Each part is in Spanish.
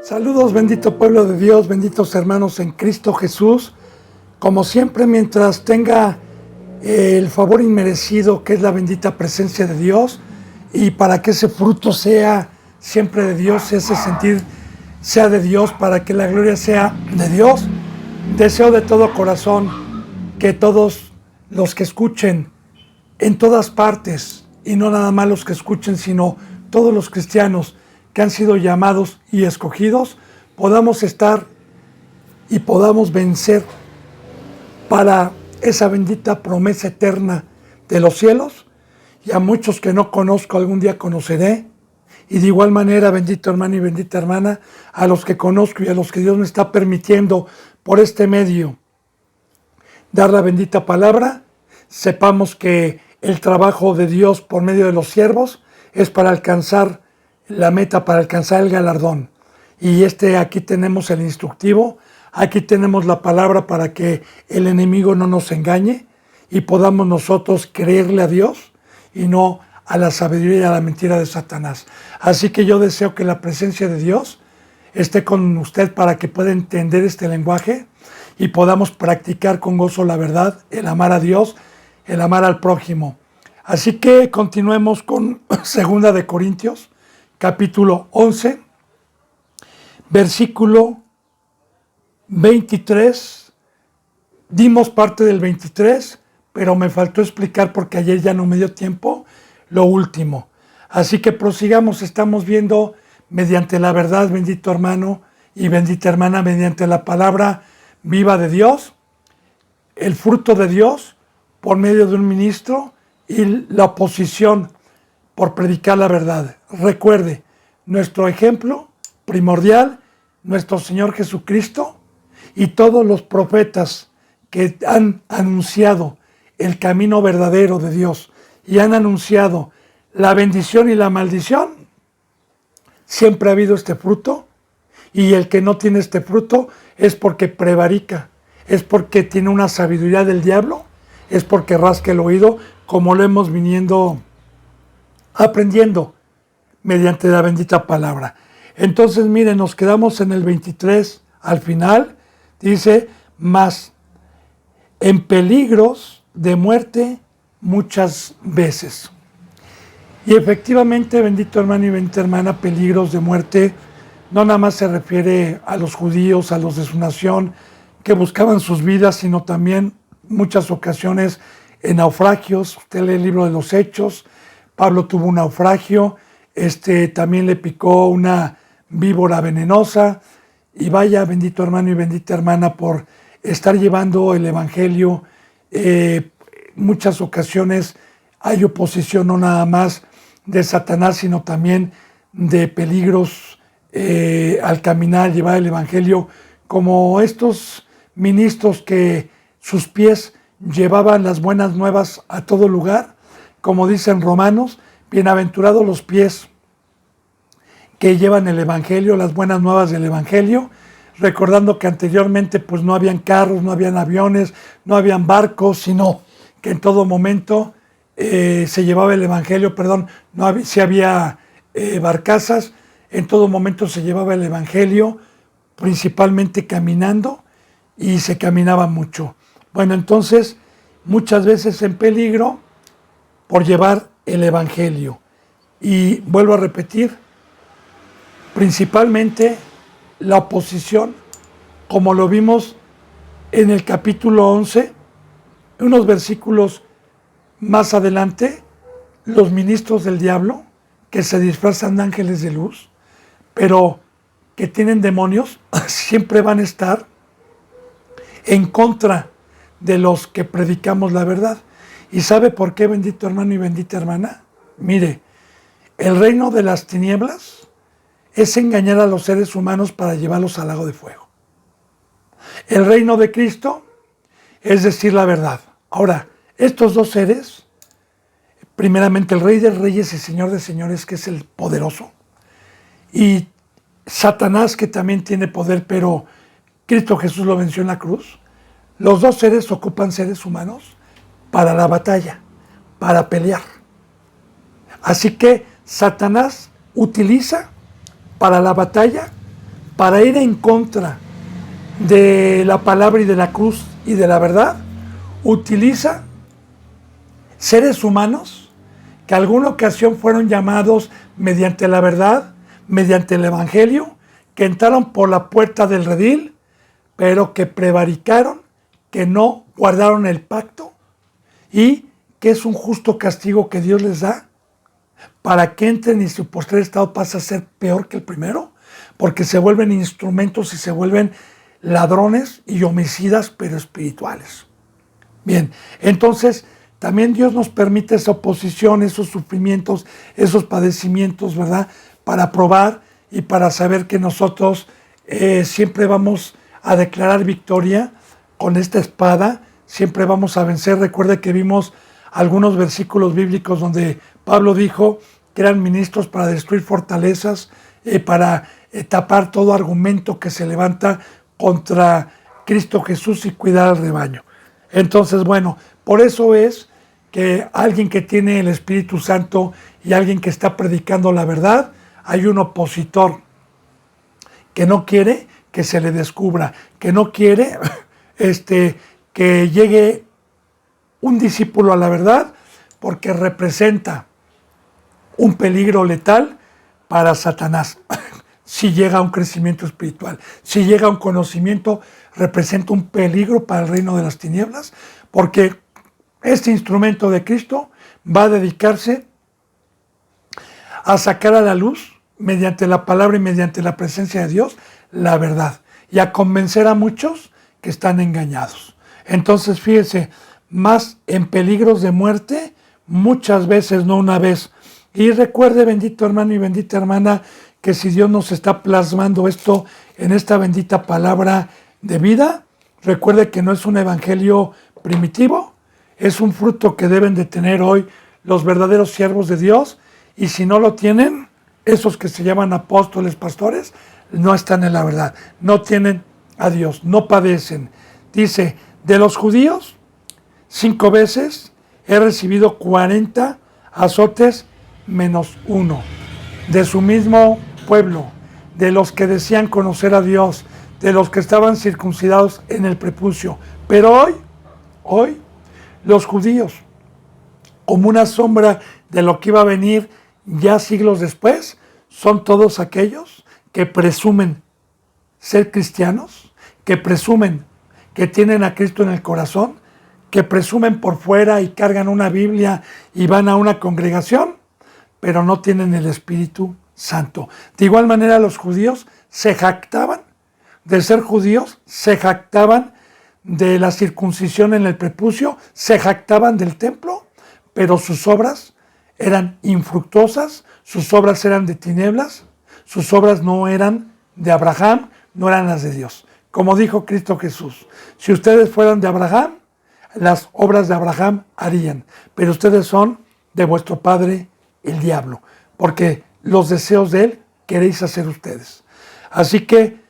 Saludos, bendito pueblo de Dios, benditos hermanos en Cristo Jesús. Como siempre, mientras tenga el favor inmerecido que es la bendita presencia de Dios, y para que ese fruto sea siempre de Dios, ese sentir sea de Dios, para que la gloria sea de Dios, deseo de todo corazón que todos los que escuchen en todas partes, y no nada más los que escuchen, sino todos los cristianos que han sido llamados y escogidos, podamos estar y podamos vencer para esa bendita promesa eterna de los cielos. Y a muchos que no conozco algún día conoceré, y de igual manera, bendito hermano y bendita hermana, a los que conozco y a los que Dios me está permitiendo por este medio dar la bendita palabra, sepamos que el trabajo de Dios por medio de los siervos es para alcanzar la meta, para alcanzar el galardón. Y aquí tenemos el instructivo, aquí tenemos la palabra para que el enemigo no nos engañe y podamos nosotros creerle a Dios y no a la sabiduría y a la mentira de Satanás. Así que yo deseo que la presencia de Dios esté con usted para que pueda entender este lenguaje y podamos practicar con gozo la verdad, el amar a Dios, el amar al prójimo. Así que continuemos con 2 de Corintios, capítulo 11, versículo 23. Dimos parte del 23, pero me faltó explicar porque ayer ya no me dio tiempo lo último. Así que prosigamos, estamos viendo mediante la verdad, bendito hermano y bendita hermana, mediante la palabra viva de Dios, el fruto de Dios por medio de un ministro y la oposición por predicar la verdad. Recuerde, nuestro ejemplo primordial, nuestro Señor Jesucristo y todos los profetas que han anunciado el camino verdadero de Dios y han anunciado la bendición y la maldición, siempre ha habido este fruto, y el que no tiene este fruto es porque prevarica, es porque tiene una sabiduría del diablo, es porque rasca el oído, como lo hemos viniendo aprendiendo mediante la bendita palabra. Entonces, miren, nos quedamos en el 23 al final, dice, más en peligros de muerte muchas veces. Y efectivamente, bendito hermano y bendita hermana, peligros de muerte no nada más se refiere a los judíos, a los de su nación, que buscaban sus vidas, sino también muchas ocasiones en naufragios. Usted lee el libro de los Hechos, Pablo tuvo un naufragio, también le picó una víbora venenosa, y vaya, bendito hermano y bendita hermana, por estar llevando el evangelio. Muchas ocasiones hay oposición no nada más de Satanás, sino también de peligros al caminar, llevar el evangelio, como estos ministros que sus pies llevaban las buenas nuevas a todo lugar, como dicen Romanos, bienaventurados los pies que llevan el evangelio, las buenas nuevas del evangelio, recordando que anteriormente pues no habían carros, no habían aviones, no habían barcos, sino que en todo momento se llevaba el evangelio, sí había barcazas, en todo momento se llevaba el evangelio, principalmente caminando, y se caminaba mucho. Bueno, entonces, muchas veces en peligro por llevar el evangelio. Y vuelvo a repetir, principalmente la oposición, como lo vimos en el capítulo 11, unos versículos más adelante, los ministros del diablo, que se disfrazan de ángeles de luz, pero que tienen demonios, siempre van a estar en contra de los que predicamos la verdad. ¿Y sabe por qué, bendito hermano y bendita hermana? Mire, el reino de las tinieblas es engañar a los seres humanos para llevarlos al lago de fuego. El reino de Cristo es decir la verdad. Ahora, estos dos seres, primeramente el Rey de Reyes y Señor de Señores, que es el poderoso, y Satanás, que también tiene poder, pero Cristo Jesús lo venció en la cruz. Los dos seres ocupan seres humanos para la batalla, para pelear. Así que Satanás utiliza para la batalla para ir en contra de la palabra y de la cruz y de la verdad, utiliza seres humanos que alguna ocasión fueron llamados mediante la verdad, mediante el evangelio, que entraron por la puerta del redil, pero que prevaricaron, que no guardaron el pacto y que es un justo castigo que Dios les da para que entren y su postrer estado pasa a ser peor que el primero, porque se vuelven instrumentos y se vuelven ladrones y homicidas, pero espirituales. Bien, entonces también Dios nos permite esa oposición, esos sufrimientos, esos padecimientos, ¿verdad? Para probar y para saber que nosotros siempre vamos a declarar victoria con esta espada, siempre vamos a vencer. Recuerde que vimos algunos versículos bíblicos donde Pablo dijo que eran ministros para destruir fortalezas, para tapar todo argumento que se levanta contra Cristo Jesús y cuidar al rebaño. Entonces, bueno, por eso es que alguien que tiene el Espíritu Santo y alguien que está predicando la verdad, hay un opositor que no quiere que se le descubra, que no quiere que llegue un discípulo a la verdad, porque representa un peligro letal para Satanás. Si llega a un crecimiento espiritual, si llega a un conocimiento, representa un peligro para el reino de las tinieblas, porque este instrumento de Cristo va a dedicarse a sacar a la luz, mediante la palabra y mediante la presencia de Dios, la verdad, y a convencer a muchos que están engañados. Entonces, fíjese, más en peligros de muerte, muchas veces, no una vez. Y recuerde, bendito hermano y bendita hermana, que si Dios nos está plasmando esto en esta bendita palabra de vida, recuerde que no es un evangelio primitivo, es un fruto que deben de tener hoy los verdaderos siervos de Dios, y si no lo tienen, esos que se llaman apóstoles, pastores, no están en la verdad, no tienen a Dios, no padecen. Dice, de los judíos, 5 veces he recibido 40 azotes menos 1. De su mismo pueblo, de los que decían conocer a Dios, de los que estaban circuncidados en el prepucio. Pero hoy, los judíos, como una sombra de lo que iba a venir ya siglos después, son todos aquellos que presumen ser cristianos, que presumen que tienen a Cristo en el corazón, que presumen por fuera y cargan una Biblia y van a una congregación, pero no tienen el Espíritu Santo. De igual manera, los judíos se jactaban de ser judíos, se jactaban de la circuncisión en el prepucio, se jactaban del templo, pero sus obras eran infructuosas, sus obras eran de tinieblas, sus obras no eran de Abraham, no eran las de Dios. Como dijo Cristo Jesús, si ustedes fueran de Abraham, las obras de Abraham harían, pero ustedes son de vuestro padre el diablo, porque los deseos de él queréis hacer ustedes. Así que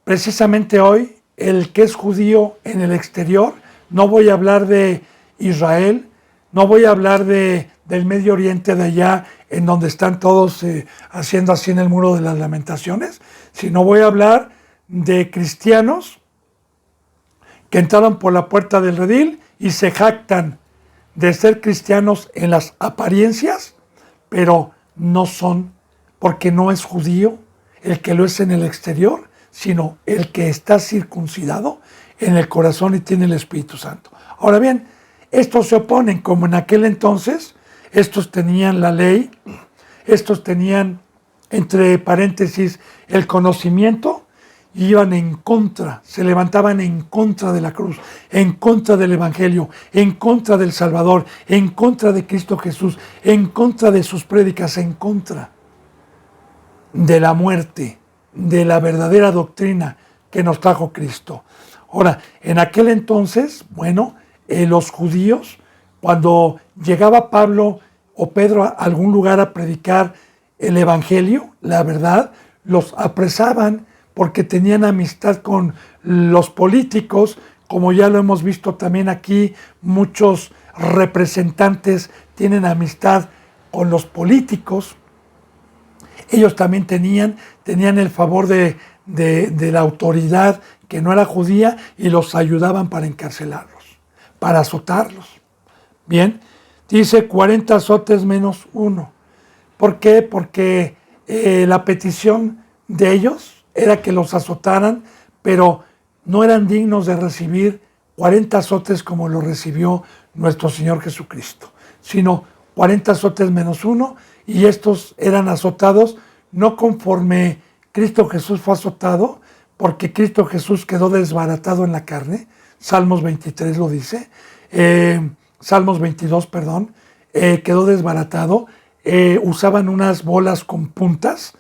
precisamente hoy, el que es judío en el exterior, no voy a hablar de Israel, no voy a hablar del Medio Oriente de allá, en donde están todos haciendo así en el muro de las lamentaciones, sino voy a hablar de cristianos que entraron por la puerta del redil y se jactan de ser cristianos en las apariencias, pero no son, porque no es judío el que lo es en el exterior, sino el que está circuncidado en el corazón y tiene el Espíritu Santo. Ahora bien, estos se oponen, como en aquel entonces, estos tenían la ley, estos tenían, entre paréntesis, el conocimiento, y iban en contra, se levantaban en contra de la cruz, en contra del Evangelio, en contra del Salvador, en contra de Cristo Jesús, en contra de sus prédicas, en contra de la muerte, de la verdadera doctrina que nos trajo Cristo. Ahora, en aquel entonces, bueno, los judíos, cuando llegaba Pablo o Pedro a algún lugar a predicar el Evangelio, la verdad, los apresaban porque tenían amistad con los políticos, como ya lo hemos visto también aquí, muchos representantes tienen amistad con los políticos. Ellos también tenían el favor de de la autoridad que no era judía y los ayudaban para encarcelarlos, para azotarlos. Bien, dice 40 azotes menos uno. ¿Por qué? Porque la petición de ellos era que los azotaran, pero no eran dignos de recibir 40 azotes como lo recibió nuestro Señor Jesucristo, sino 40 azotes menos uno, y estos eran azotados no conforme Cristo Jesús fue azotado, porque Cristo Jesús quedó desbaratado en la carne. Salmos 23 lo dice, Salmos 22, perdón, quedó desbaratado. Usaban unas bolas con puntas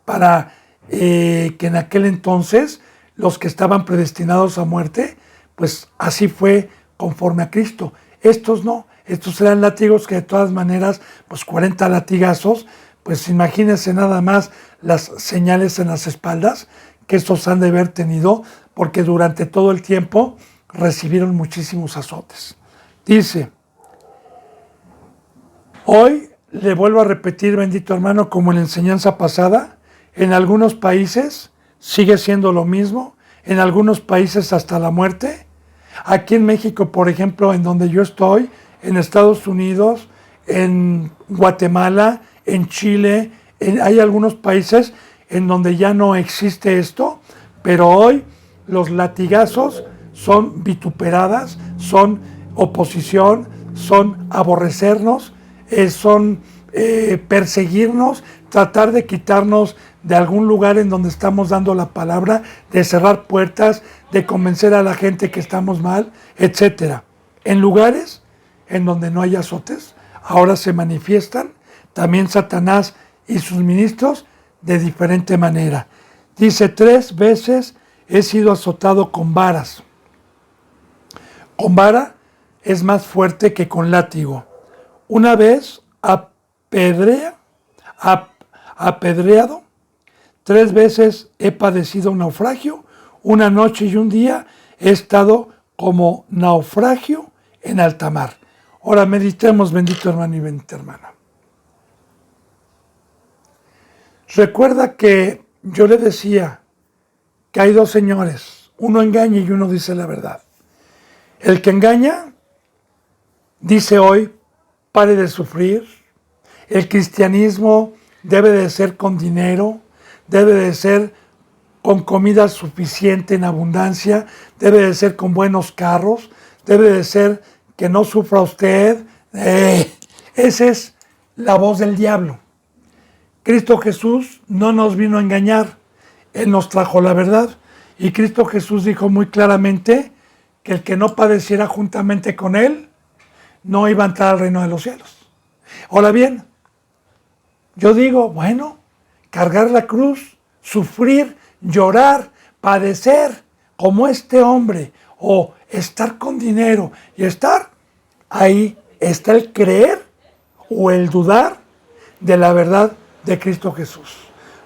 para que en aquel entonces los que estaban predestinados a muerte, pues así fue conforme a Cristo. Estos no, estos eran látigos que de todas maneras, pues 40 latigazos, pues imagínense nada más las señales en las espaldas que estos han de haber tenido, porque durante todo el tiempo recibieron muchísimos azotes. Dice, hoy le vuelvo a repetir, bendito hermano, como en la enseñanza pasada, en algunos países sigue siendo lo mismo, en algunos países hasta la muerte. Aquí en México, por ejemplo, en donde yo estoy, en Estados Unidos, en Guatemala, en Chile, hay algunos países en donde ya no existe esto, pero hoy los latigazos son vituperadas, son oposición, son aborrecernos, son perseguirnos, tratar de quitarnos de algún lugar en donde estamos dando la palabra, de cerrar puertas, de convencer a la gente que estamos mal, etc. En lugares en donde no hay azotes, ahora se manifiestan también Satanás y sus ministros de diferente manera. Dice, 3 veces he sido azotado con varas. Con vara es más fuerte que con látigo. Una vez apedreado, 3 veces he padecido un naufragio, una noche y un día he estado como naufragio en alta mar. Ahora meditemos, bendito hermano y bendita hermana. Recuerda que yo le decía que hay 2 señores, uno engaña y uno dice la verdad. El que engaña dice hoy, pare de sufrir. El cristianismo debe de ser con dinero, debe de ser con comida suficiente en abundancia, debe de ser con buenos carros, debe de ser que no sufra usted. Esa es la voz del diablo. Cristo Jesús no nos vino a engañar, Él nos trajo la verdad. Y Cristo Jesús dijo muy claramente que el que no padeciera juntamente con Él no iba a entrar al reino de los cielos. Ahora bien, yo digo, bueno, cargar la cruz, sufrir, llorar, padecer como este hombre, o estar con dinero y estar, ahí está el creer o el dudar de la verdad de Cristo Jesús.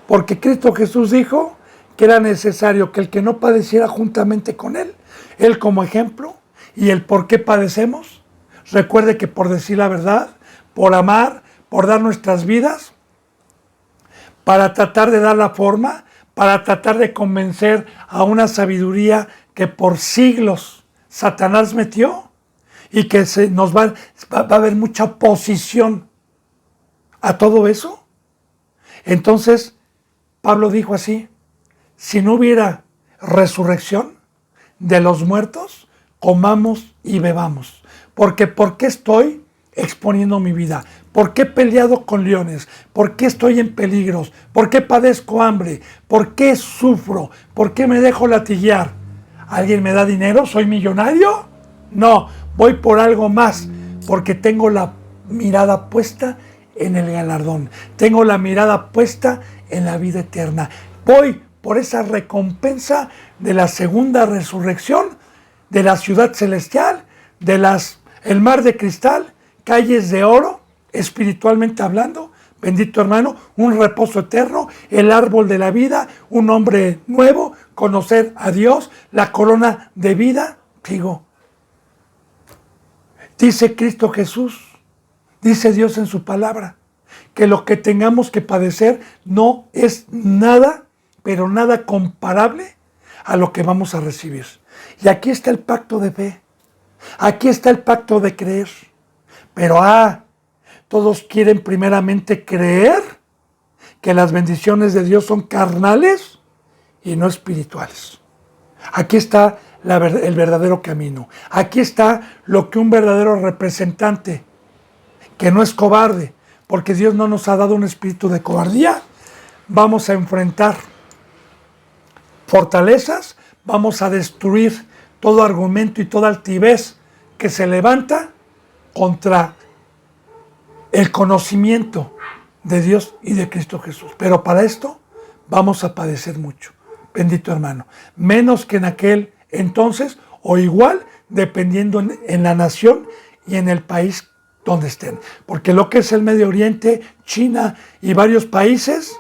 Porque Cristo Jesús dijo que era necesario que el que no padeciera juntamente con Él, Él como ejemplo, y el por qué padecemos. Recuerde que por decir la verdad, por amar, por dar nuestras vidas, para tratar de dar la forma, para tratar de convencer a una sabiduría que por siglos Satanás metió y que nos va a haber mucha oposición a todo eso. Entonces, Pablo dijo así, si no hubiera resurrección de los muertos, comamos y bebamos. Porque ¿por qué estoy exponiendo mi vida? ¿Por qué he peleado con leones? ¿Por qué estoy en peligros? ¿Por qué padezco hambre? ¿Por qué sufro? ¿Por qué me dejo latiguear? ¿Alguien me da dinero? ¿Soy millonario? No, voy por algo más, porque tengo la mirada puesta en el galardón. Tengo la mirada puesta en la vida eterna. Voy por esa recompensa de la segunda resurrección, de la ciudad celestial, el mar de cristal, calles de oro, espiritualmente hablando, bendito hermano, un reposo eterno, el árbol de la vida, un hombre nuevo, conocer a Dios, la corona de vida. Digo, dice Cristo Jesús, dice Dios en su palabra, que lo que tengamos que padecer no es nada pero nada comparable a lo que vamos a recibir. Y aquí está el pacto de fe. Aquí está el pacto de creer. Pero todos quieren primeramente creer que las bendiciones de Dios son carnales y no espirituales. Aquí está el verdadero camino. Aquí está lo que un verdadero representante, que no es cobarde, porque Dios no nos ha dado un espíritu de cobardía. Vamos a enfrentar fortalezas, vamos a destruir todo argumento y toda altivez que se levanta contra el conocimiento de Dios y de Cristo Jesús. Pero para esto vamos a padecer mucho, bendito hermano, menos que en aquel entonces o igual dependiendo en la nación y en el país donde estén. Porque lo que es el Medio Oriente, China y varios países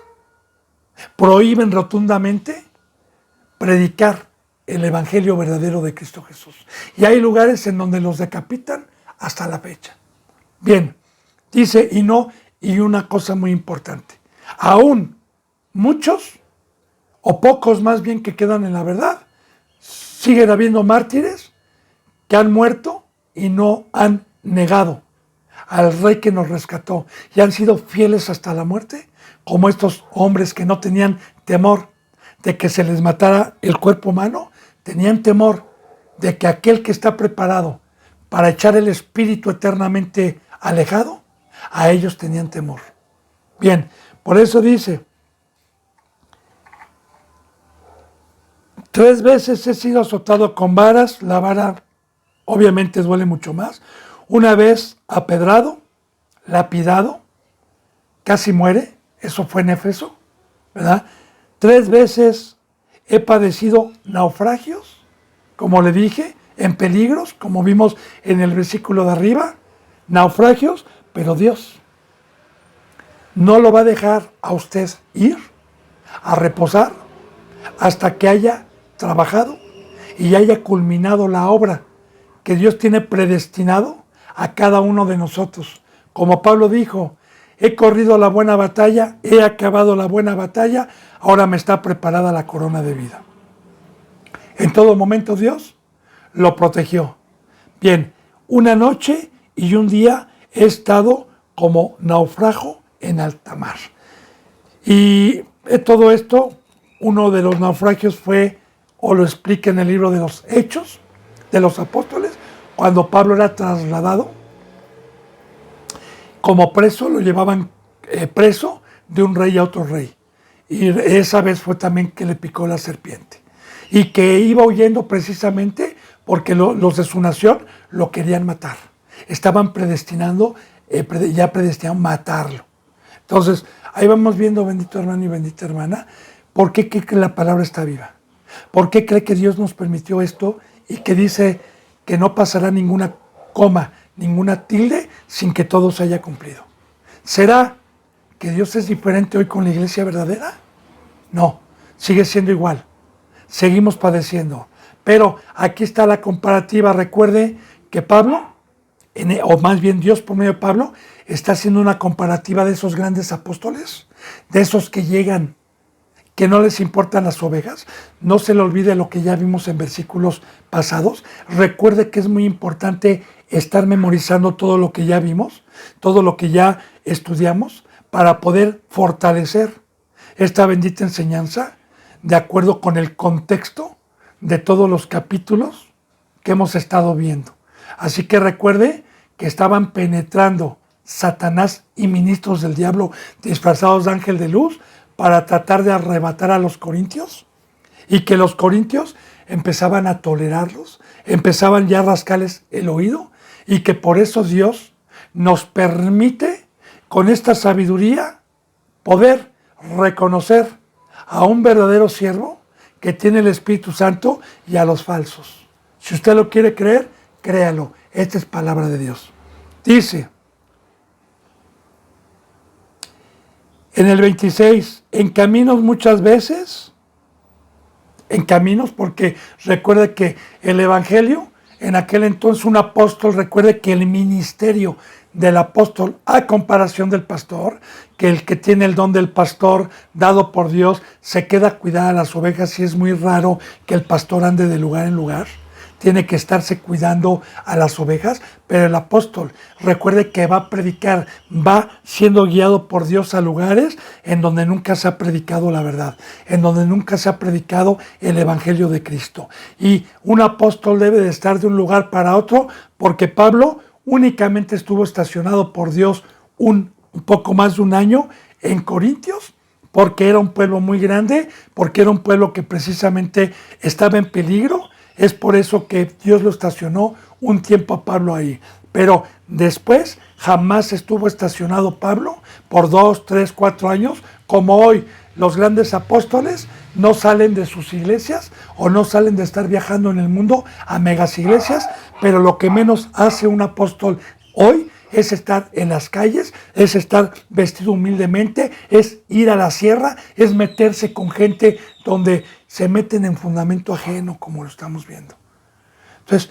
prohíben rotundamente predicar el evangelio verdadero de Cristo Jesús. Y hay lugares en donde los decapitan hasta la fecha. Bien, dice y una cosa muy importante. Aún muchos, o pocos más bien que quedan en la verdad, siguen habiendo mártires que han muerto y no han negado al Rey que nos rescató y han sido fieles hasta la muerte, como estos hombres que no tenían temor de que se les matara el cuerpo humano, tenían temor de que aquel que está preparado para echar el espíritu eternamente alejado, a ellos tenían temor. Bien, por eso dice, 3 veces he sido azotado con varas, la vara obviamente duele mucho más, una vez apedrado, lapidado, casi muere, eso fue en Éfeso, ¿verdad? 3 veces he padecido naufragios, como le dije, en peligros, como vimos en el versículo de arriba, naufragios, pero Dios no lo va a dejar a usted ir a reposar hasta que haya trabajado y haya culminado la obra que Dios tiene predestinado a cada uno de nosotros. Como Pablo dijo, he corrido la buena batalla, he acabado la buena batalla, ahora me está preparada la corona de vida. En todo momento Dios lo protegió. Bien, una noche y un día he estado como naufrago en alta mar. Y todo esto, uno de los naufragios fue, o lo explica en el libro de los Hechos de los Apóstoles, cuando Pablo era trasladado como preso, lo llevaban preso de un rey a otro rey. Y esa vez fue también que le picó la serpiente. Y que iba huyendo precisamente porque los de su nación lo querían matar. Estaban predestinados matarlo. Entonces, ahí vamos viendo, bendito hermano y bendita hermana, ¿por qué cree que la palabra está viva? ¿Por qué cree que Dios nos permitió esto y que dice que no pasará ninguna coma, ninguna tilde sin que todo se haya cumplido? ¿Será que Dios es diferente hoy con la iglesia verdadera? No, sigue siendo igual. Seguimos padeciendo. Pero aquí está la comparativa. Recuerde que Pablo, o más bien Dios por medio de Pablo, está haciendo una comparativa de esos grandes apóstoles, de esos que llegan, que no les importan las ovejas. No se le olvide lo que ya vimos en versículos pasados. Recuerde que es muy importante estar memorizando todo lo que ya vimos, todo lo que ya estudiamos, para poder fortalecer esta bendita enseñanza de acuerdo con el contexto de todos los capítulos que hemos estado viendo. Así que recuerde que estaban penetrando Satanás y ministros del diablo disfrazados de ángel de luz para tratar de arrebatar a los corintios, y que los corintios empezaban a tolerarlos, empezaban ya a rascarles el oído, y que por eso Dios nos permite con esta sabiduría poder reconocer a un verdadero siervo que tiene el Espíritu Santo y a los falsos. Si usted lo quiere creer, créalo. Esta es palabra de Dios. Dice en el 26, en caminos muchas veces, en caminos, porque recuerde que el Evangelio, en aquel entonces un apóstol, recuerde que el ministerio del apóstol a comparación del pastor, que el que tiene el don del pastor dado por Dios se queda a cuidar a las ovejas y es muy raro que el pastor ande de lugar en lugar. Tiene que estarse cuidando a las ovejas, pero el apóstol, recuerde que va a predicar, va siendo guiado por Dios a lugares en donde nunca se ha predicado la verdad, en donde nunca se ha predicado el evangelio de Cristo. Y un apóstol debe de estar de un lugar para otro, porque Pablo únicamente estuvo estacionado por Dios un poco más de un año en Corintios, porque era un pueblo muy grande, porque era un pueblo que precisamente estaba en peligro. Es por eso que Dios lo estacionó un tiempo a Pablo ahí. Pero después jamás estuvo estacionado Pablo por 2, 3, 4 años, como hoy los grandes apóstoles no salen de sus iglesias o no salen de estar viajando en el mundo a megas iglesias, pero lo que menos hace un apóstol hoy es estar en las calles, es estar vestido humildemente, es ir a la sierra, es meterse con gente donde se meten en fundamento ajeno, como lo estamos viendo. Entonces,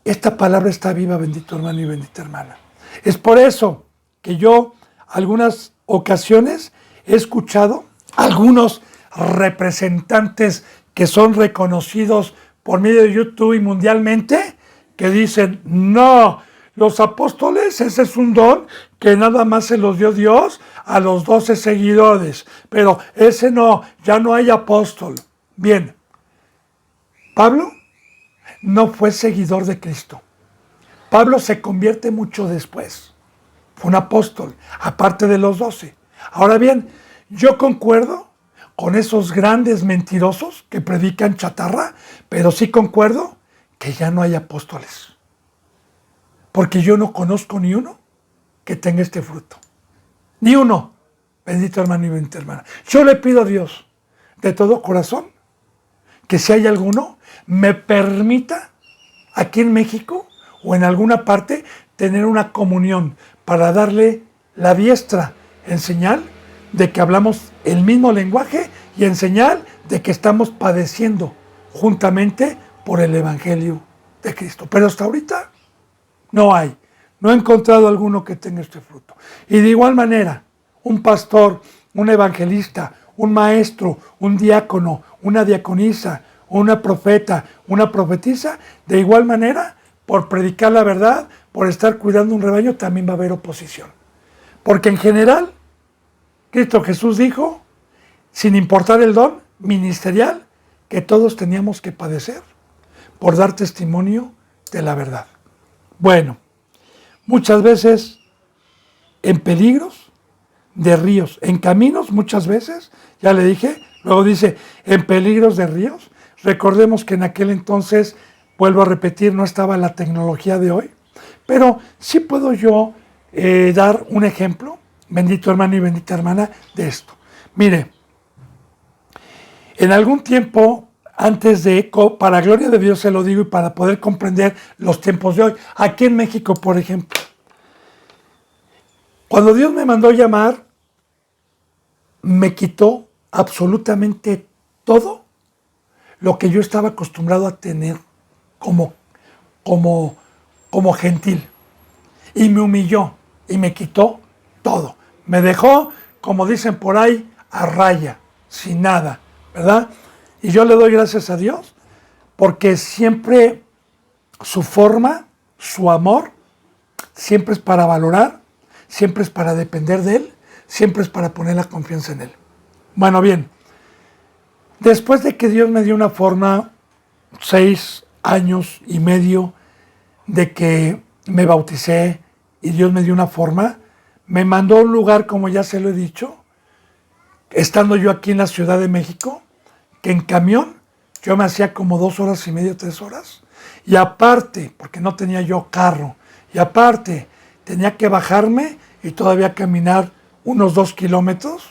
esta palabra está viva, bendito hermano y bendita hermana. Es por eso que yo, algunas ocasiones, he escuchado algunos representantes que son reconocidos por medio de YouTube y mundialmente, que dicen, no, los apóstoles, ese es un don que nada más se los dio Dios a los 12 seguidores, pero ese no, ya no hay apóstol. Bien, Pablo no fue seguidor de Cristo. Pablo se convierte mucho después. Fue un apóstol, aparte de los 12. Ahora bien, yo concuerdo con esos grandes mentirosos que predican chatarra, pero sí concuerdo que ya no hay apóstoles. Porque yo no conozco ni uno que tenga este fruto. Ni uno. Bendito hermano y bendita hermana. Yo le pido a Dios de todo corazón que si hay alguno, me permita aquí en México o en alguna parte tener una comunión para darle la diestra en señal de que hablamos el mismo lenguaje y en señal de que estamos padeciendo juntamente por el evangelio de Cristo. Pero hasta ahorita no hay. No he encontrado alguno que tenga este fruto. Y de igual manera, un pastor, un evangelista, un maestro, un diácono, una diaconisa, una profeta, una profetisa, de igual manera, por predicar la verdad, por estar cuidando un rebaño, también va a haber oposición. Porque en general, Cristo Jesús dijo, sin importar el don ministerial, que todos teníamos que padecer por dar testimonio de la verdad. Bueno, muchas veces en peligros de ríos, en caminos muchas veces, ya le dije, luego dice, en peligros de ríos. Recordemos que en aquel entonces, vuelvo a repetir, no estaba la tecnología de hoy, pero sí puedo yo dar un ejemplo, bendito hermano y bendita hermana, de esto. Mire, en algún tiempo, antes de, para gloria de Dios se lo digo y para poder comprender los tiempos de hoy, aquí en México, por ejemplo, cuando Dios me mandó llamar, me quitó absolutamente todo lo que yo estaba acostumbrado a tener como gentil. Y me humilló y me quitó todo. Me dejó, como dicen por ahí, a raya, sin nada, ¿verdad? Y yo le doy gracias a Dios porque siempre su forma, su amor, siempre es para valorar, siempre es para depender de Él, siempre es para poner la confianza en Él. Bueno, bien, después de que Dios me dio una forma, 6 años y medio de que me bauticé y Dios me dio una forma, me mandó a un lugar, como ya se lo he dicho, estando yo aquí en la Ciudad de México, que en camión yo me hacía como 2 horas y media, 3 horas, y aparte, porque no tenía yo carro, y aparte tenía que bajarme y todavía caminar unos 2 kilómetros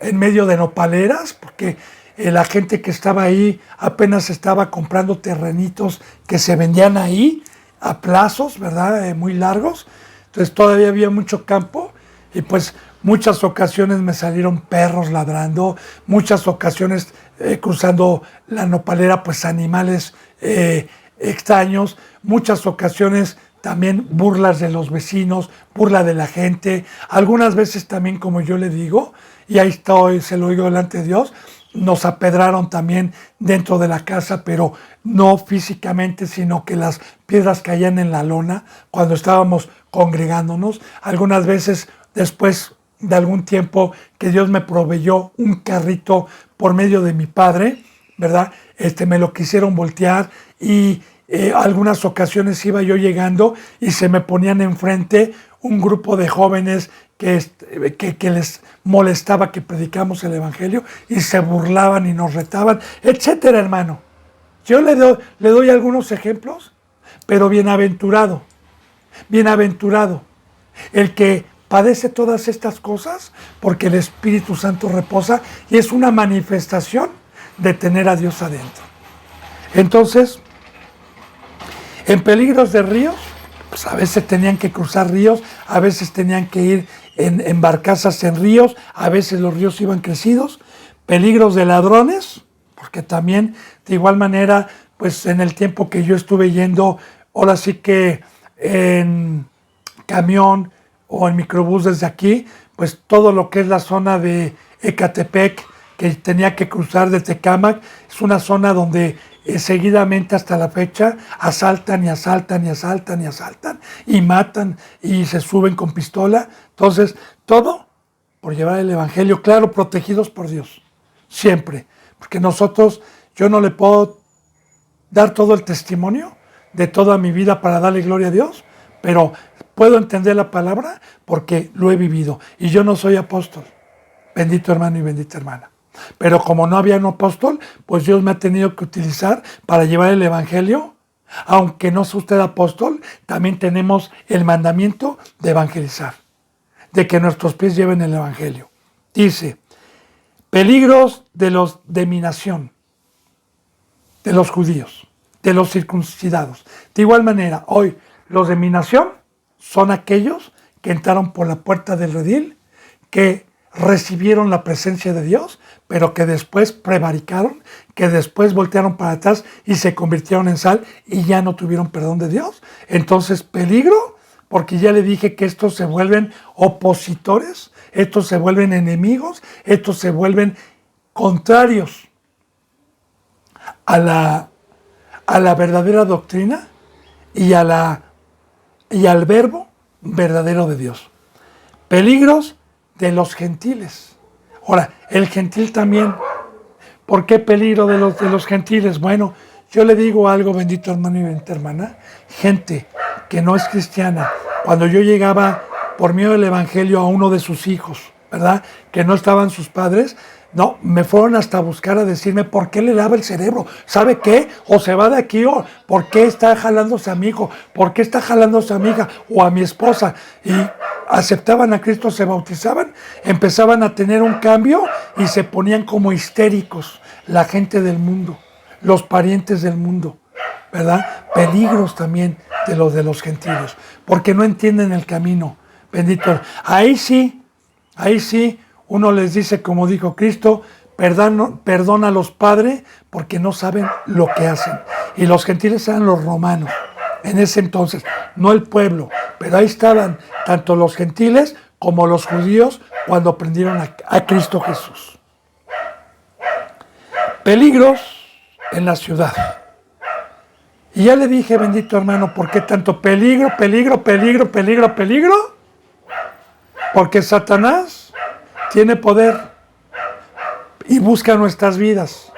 en medio de nopaleras, porque la gente que estaba ahí apenas estaba comprando terrenitos que se vendían ahí a plazos, ¿verdad? Muy largos. Entonces todavía había mucho campo y pues muchas ocasiones me salieron perros ladrando, muchas ocasiones cruzando la nopalera pues animales extraños, muchas ocasiones también burlas de los vecinos, burla de la gente, algunas veces también, como yo le digo, y ahí estoy, se lo digo delante de Dios, nos apedraron también dentro de la casa, pero no físicamente, sino que las piedras caían en la lona cuando estábamos congregándonos. Algunas veces, después de algún tiempo que Dios me proveyó un carrito por medio de mi padre, ¿verdad? Me lo quisieron voltear y algunas ocasiones iba yo llegando y se me ponían enfrente un grupo de jóvenes que les molestaba que predicamos el Evangelio y se burlaban y nos retaban, etcétera, hermano. Yo le doy algunos ejemplos, pero bienaventurado el que padece todas estas cosas, porque el Espíritu Santo reposa y es una manifestación de tener a Dios adentro. Entonces, en peligros de ríos, pues a veces tenían que cruzar ríos, a veces tenían que ir en barcazas en ríos, a veces los ríos iban crecidos. Peligros de ladrones, porque también de igual manera, pues en el tiempo que yo estuve yendo, ahora sí que en camión o en microbús desde aquí, pues todo lo que es la zona de Ecatepec, que tenía que cruzar de Tecámac, es una zona donde seguidamente hasta la fecha asaltan y asaltan y asaltan y asaltan y matan y se suben con pistola. Entonces, todo por llevar el Evangelio, claro, protegidos por Dios, siempre. Porque yo no le puedo dar todo el testimonio de toda mi vida para darle gloria a Dios, pero puedo entender la palabra porque lo he vivido. Y yo no soy apóstol, bendito hermano y bendita hermana. Pero como no había un apóstol, pues Dios me ha tenido que utilizar para llevar el Evangelio. Aunque no sea usted apóstol, también tenemos el mandamiento de evangelizar, de que nuestros pies lleven el Evangelio. Dice, peligros de mi nación, de los judíos, de los circuncidados. De igual manera, hoy los de mi nación son aquellos que entraron por la puerta del redil, que recibieron la presencia de Dios, pero que después prevaricaron, que después voltearon para atrás y se convirtieron en sal y ya no tuvieron perdón de Dios. Entonces, peligro, porque ya le dije que estos se vuelven opositores, estos se vuelven enemigos, estos se vuelven contrarios a la verdadera doctrina y al verbo verdadero de Dios. Peligros de los gentiles. Ahora, el gentil también. ¿Por qué peligro de los gentiles? Bueno, yo le digo algo, bendito hermano y bendita hermana. Gente que no es cristiana, cuando yo llegaba por medio del Evangelio a uno de sus hijos, ¿verdad? Que no estaban sus padres, no, me fueron hasta a buscar a decirme por qué le lava el cerebro. ¿Sabe qué? O se va de aquí, o por qué está jalándose a mi hijo, por qué está jalándose a mi hija o a mi esposa. Y aceptaban a Cristo, se bautizaban, empezaban a tener un cambio y se ponían como histéricos. La gente del mundo, los parientes del mundo, ¿verdad? Peligros también de los gentiles, porque no entienden el camino. Bendito. Ahí sí, uno les dice, como dijo Cristo, perdónalos, Padre, porque no saben lo que hacen. Y los gentiles eran los romanos, en ese entonces, no el pueblo, pero ahí estaban tanto los gentiles como los judíos cuando aprendieron a Cristo Jesús. Peligros en la ciudad. Y ya le dije, bendito hermano, ¿por qué tanto peligro? Porque Satanás tiene poder y busca nuestras vidas,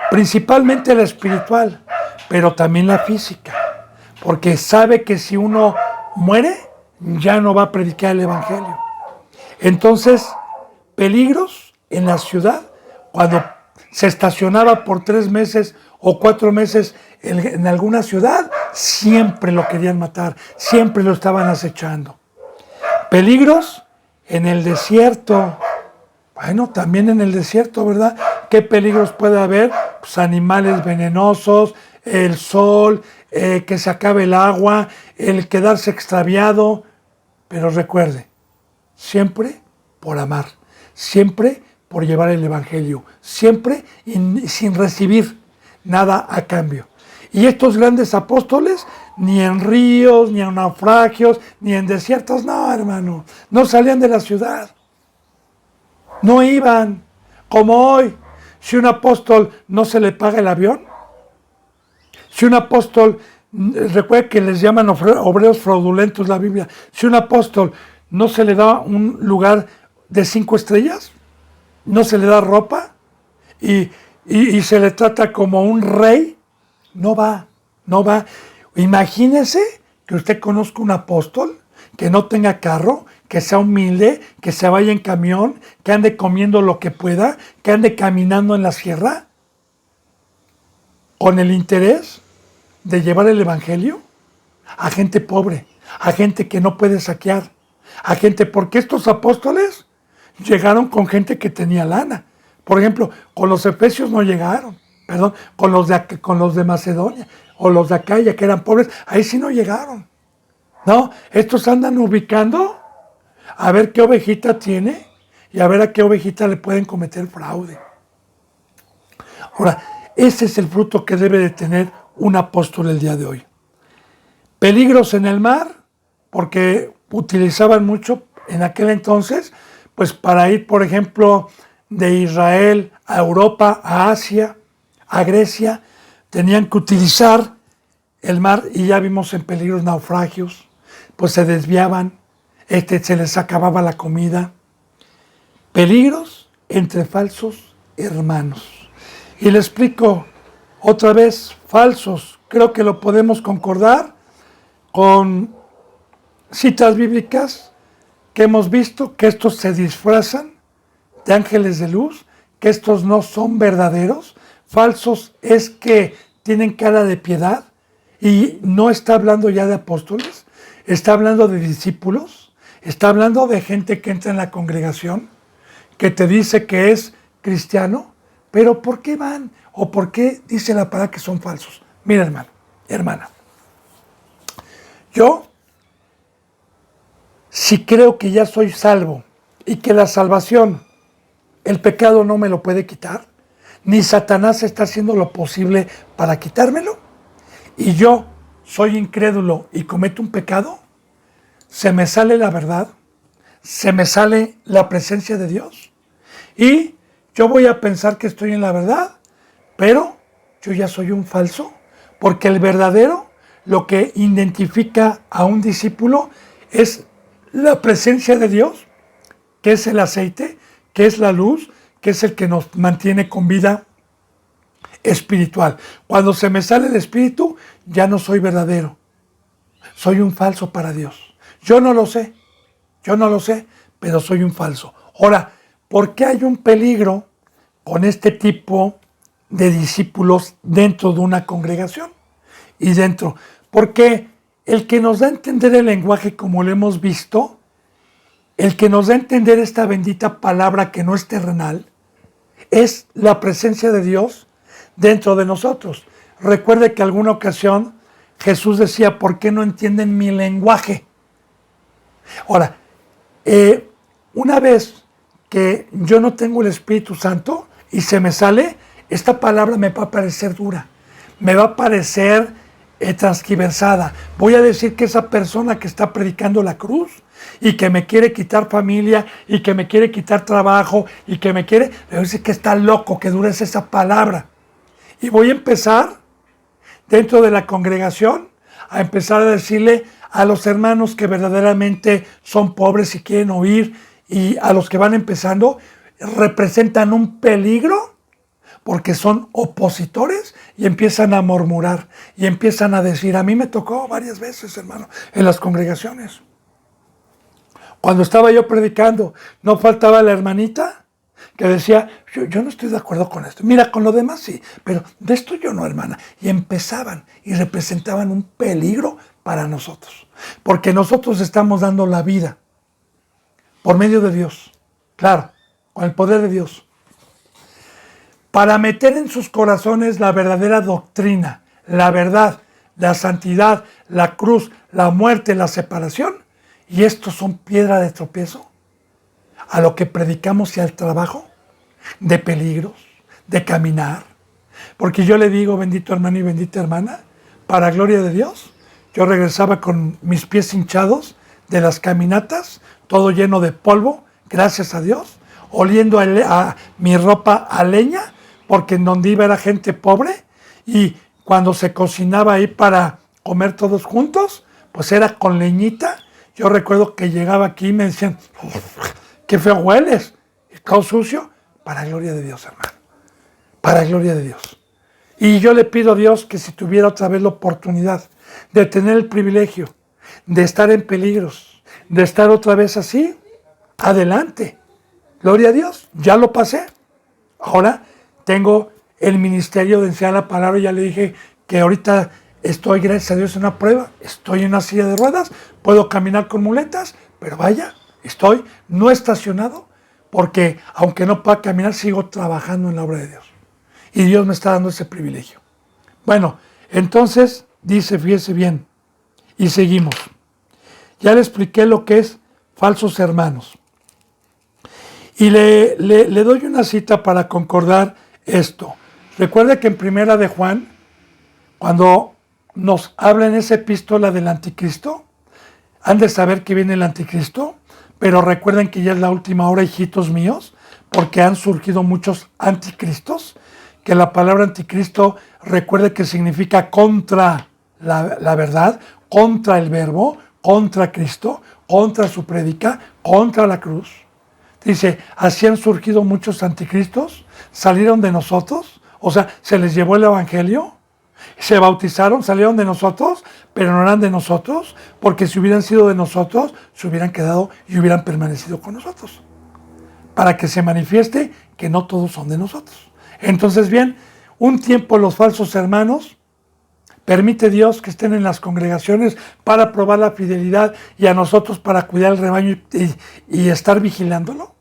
principalmente la espiritual, pero también la física, porque sabe que si uno muere, ya no va a predicar el Evangelio. Entonces, peligros en la ciudad, cuando se estacionaba por 3 meses o 4 meses en alguna ciudad, siempre lo querían matar, siempre lo estaban acechando. Peligros en el desierto. Bueno, también en el desierto, ¿verdad? ¿Qué peligros puede haber? Pues animales venenosos, el sol, que se acabe el agua, el quedarse extraviado. Pero recuerde, siempre por amar, siempre por llevar el Evangelio, siempre sin recibir nada a cambio. Y estos grandes apóstoles ni en ríos, ni en naufragios, ni en desiertos. No, hermano, no salían de la ciudad. No iban, como hoy. Si un apóstol no se le paga el avión, si un apóstol, recuerda que les llaman obreros fraudulentos la Biblia, si un apóstol no se le da un lugar de 5 estrellas, no se le da ropa y se le trata como un rey, no va, no va. Imagínese que usted conozca un apóstol que no tenga carro, que sea humilde, que se vaya en camión, que ande comiendo lo que pueda, que ande caminando en la sierra, con el interés de llevar el evangelio a gente pobre, a gente que no puede saquear, a gente, porque estos apóstoles llegaron con gente que tenía lana. Por ejemplo, con los efesios no llegaron, perdón, con los de Macedonia o los de Acaya, que eran pobres, ahí sí no llegaron. No, estos andan ubicando a ver qué ovejita tiene y a ver a qué ovejita le pueden cometer fraude. Ahora, ese es el fruto que debe de tener un apóstol el día de hoy. Peligros en el mar, porque utilizaban mucho en aquel entonces, pues para ir, por ejemplo, de Israel a Europa, a Asia, a Grecia, tenían que utilizar el mar y ya vimos en peligros naufragios, pues se desviaban, se les acababa la comida. Peligros entre falsos hermanos. Y le explico otra vez, falsos, creo que lo podemos concordar con citas bíblicas que hemos visto, que estos se disfrazan de ángeles de luz, que estos no son verdaderos. Falsos es que tienen cara de piedad y no está hablando ya de apóstoles, está hablando de discípulos, está hablando de gente que entra en la congregación, que te dice que es cristiano, pero ¿por qué van? ¿O por qué dice la palabra que son falsos? Mira, hermano, hermana, yo, si creo que ya soy salvo y que la salvación, el pecado no me lo puede quitar, ni Satanás está haciendo lo posible para quitármelo, y yo soy incrédulo y cometo un pecado, se me sale la verdad, se me sale la presencia de Dios, y yo voy a pensar que estoy en la verdad, pero yo ya soy un falso, porque el verdadero, lo que identifica a un discípulo es la presencia de Dios, que es el aceite, que es la luz, que es el que nos mantiene con vida espiritual. Cuando se me sale el espíritu, ya no soy verdadero. Soy un falso para Dios. Yo no lo sé, pero soy un falso. Ahora, ¿por qué hay un peligro con este tipo de discípulos dentro de una congregación? Y dentro, porque el que nos da a entender el lenguaje como lo hemos visto, el que nos da a entender esta bendita palabra que no es terrenal, es la presencia de Dios dentro de nosotros. Recuerde que alguna ocasión Jesús decía, ¿por qué no entienden mi lenguaje? Ahora, una vez que yo no tengo el Espíritu Santo y se me sale, esta palabra me va a parecer dura, me va a parecer transgiversada. Voy a decir que esa persona que está predicando la cruz y que me quiere quitar familia y que me quiere quitar trabajo y que me quiere, le voy a decir que está loco, que dura esa palabra. Y voy a empezar dentro de la congregación a empezar a decirle a los hermanos que verdaderamente son pobres y quieren oír, y a los que van empezando, representan un peligro porque son opositores y empiezan a murmurar y empiezan a decir. A mí me tocó varias veces, hermano, en las congregaciones. Cuando estaba yo predicando, no faltaba la hermanita que decía, yo no estoy de acuerdo con esto. Mira, con lo demás sí, pero de esto yo no, hermana. Y empezaban y representaban un peligro para nosotros, porque nosotros estamos dando la vida por medio de Dios, claro, con el poder de Dios, para meter en sus corazones la verdadera doctrina, la verdad, la santidad, la cruz, la muerte, la separación. Y estos son piedra de tropiezo a lo que predicamos y al trabajo de peligros, de caminar. Porque yo le digo, bendito hermano y bendita hermana, para gloria de Dios, yo regresaba con mis pies hinchados de las caminatas, todo lleno de polvo, gracias a Dios, oliendo a mi ropa a leña, porque en donde iba era gente pobre, y cuando se cocinaba ahí para comer todos juntos, pues era con leñita. Yo recuerdo que llegaba aquí y me decían, qué feo hueles, y todo sucio, para gloria de Dios, hermano, para gloria de Dios. Y yo le pido a Dios que si tuviera otra vez la oportunidad de tener el privilegio de estar en peligros, de estar otra vez así, adelante. Gloria a Dios, ya lo pasé. Ahora tengo el ministerio de enseñar la palabra. Ya le dije que ahorita estoy, gracias a Dios, en una prueba. Estoy en una silla de ruedas, puedo caminar con muletas, pero vaya, estoy no estacionado, porque aunque no pueda caminar, sigo trabajando en la obra de Dios. Y Dios me está dando ese privilegio. Bueno, entonces dice, fíjese bien, y seguimos. Ya le expliqué lo que es falsos hermanos. Y le doy una cita para concordar esto. Recuerde que en Primera de Juan, cuando nos habla en esa epístola del anticristo, han de saber que viene el anticristo, pero recuerden que ya es la última hora, hijitos míos, porque han surgido muchos anticristos, que la palabra anticristo, recuerde que significa contra la verdad, contra el verbo, contra Cristo, contra su prédica, contra la cruz. Dice, así han surgido muchos anticristos, salieron de nosotros, o sea, se les llevó el evangelio, se bautizaron, salieron de nosotros, pero no eran de nosotros, porque si hubieran sido de nosotros, se hubieran quedado y hubieran permanecido con nosotros, para que se manifieste que no todos son de nosotros. Entonces, bien, un tiempo los falsos hermanos, permite Dios que estén en las congregaciones para probar la fidelidad y a nosotros para cuidar el rebaño y estar vigilándolo.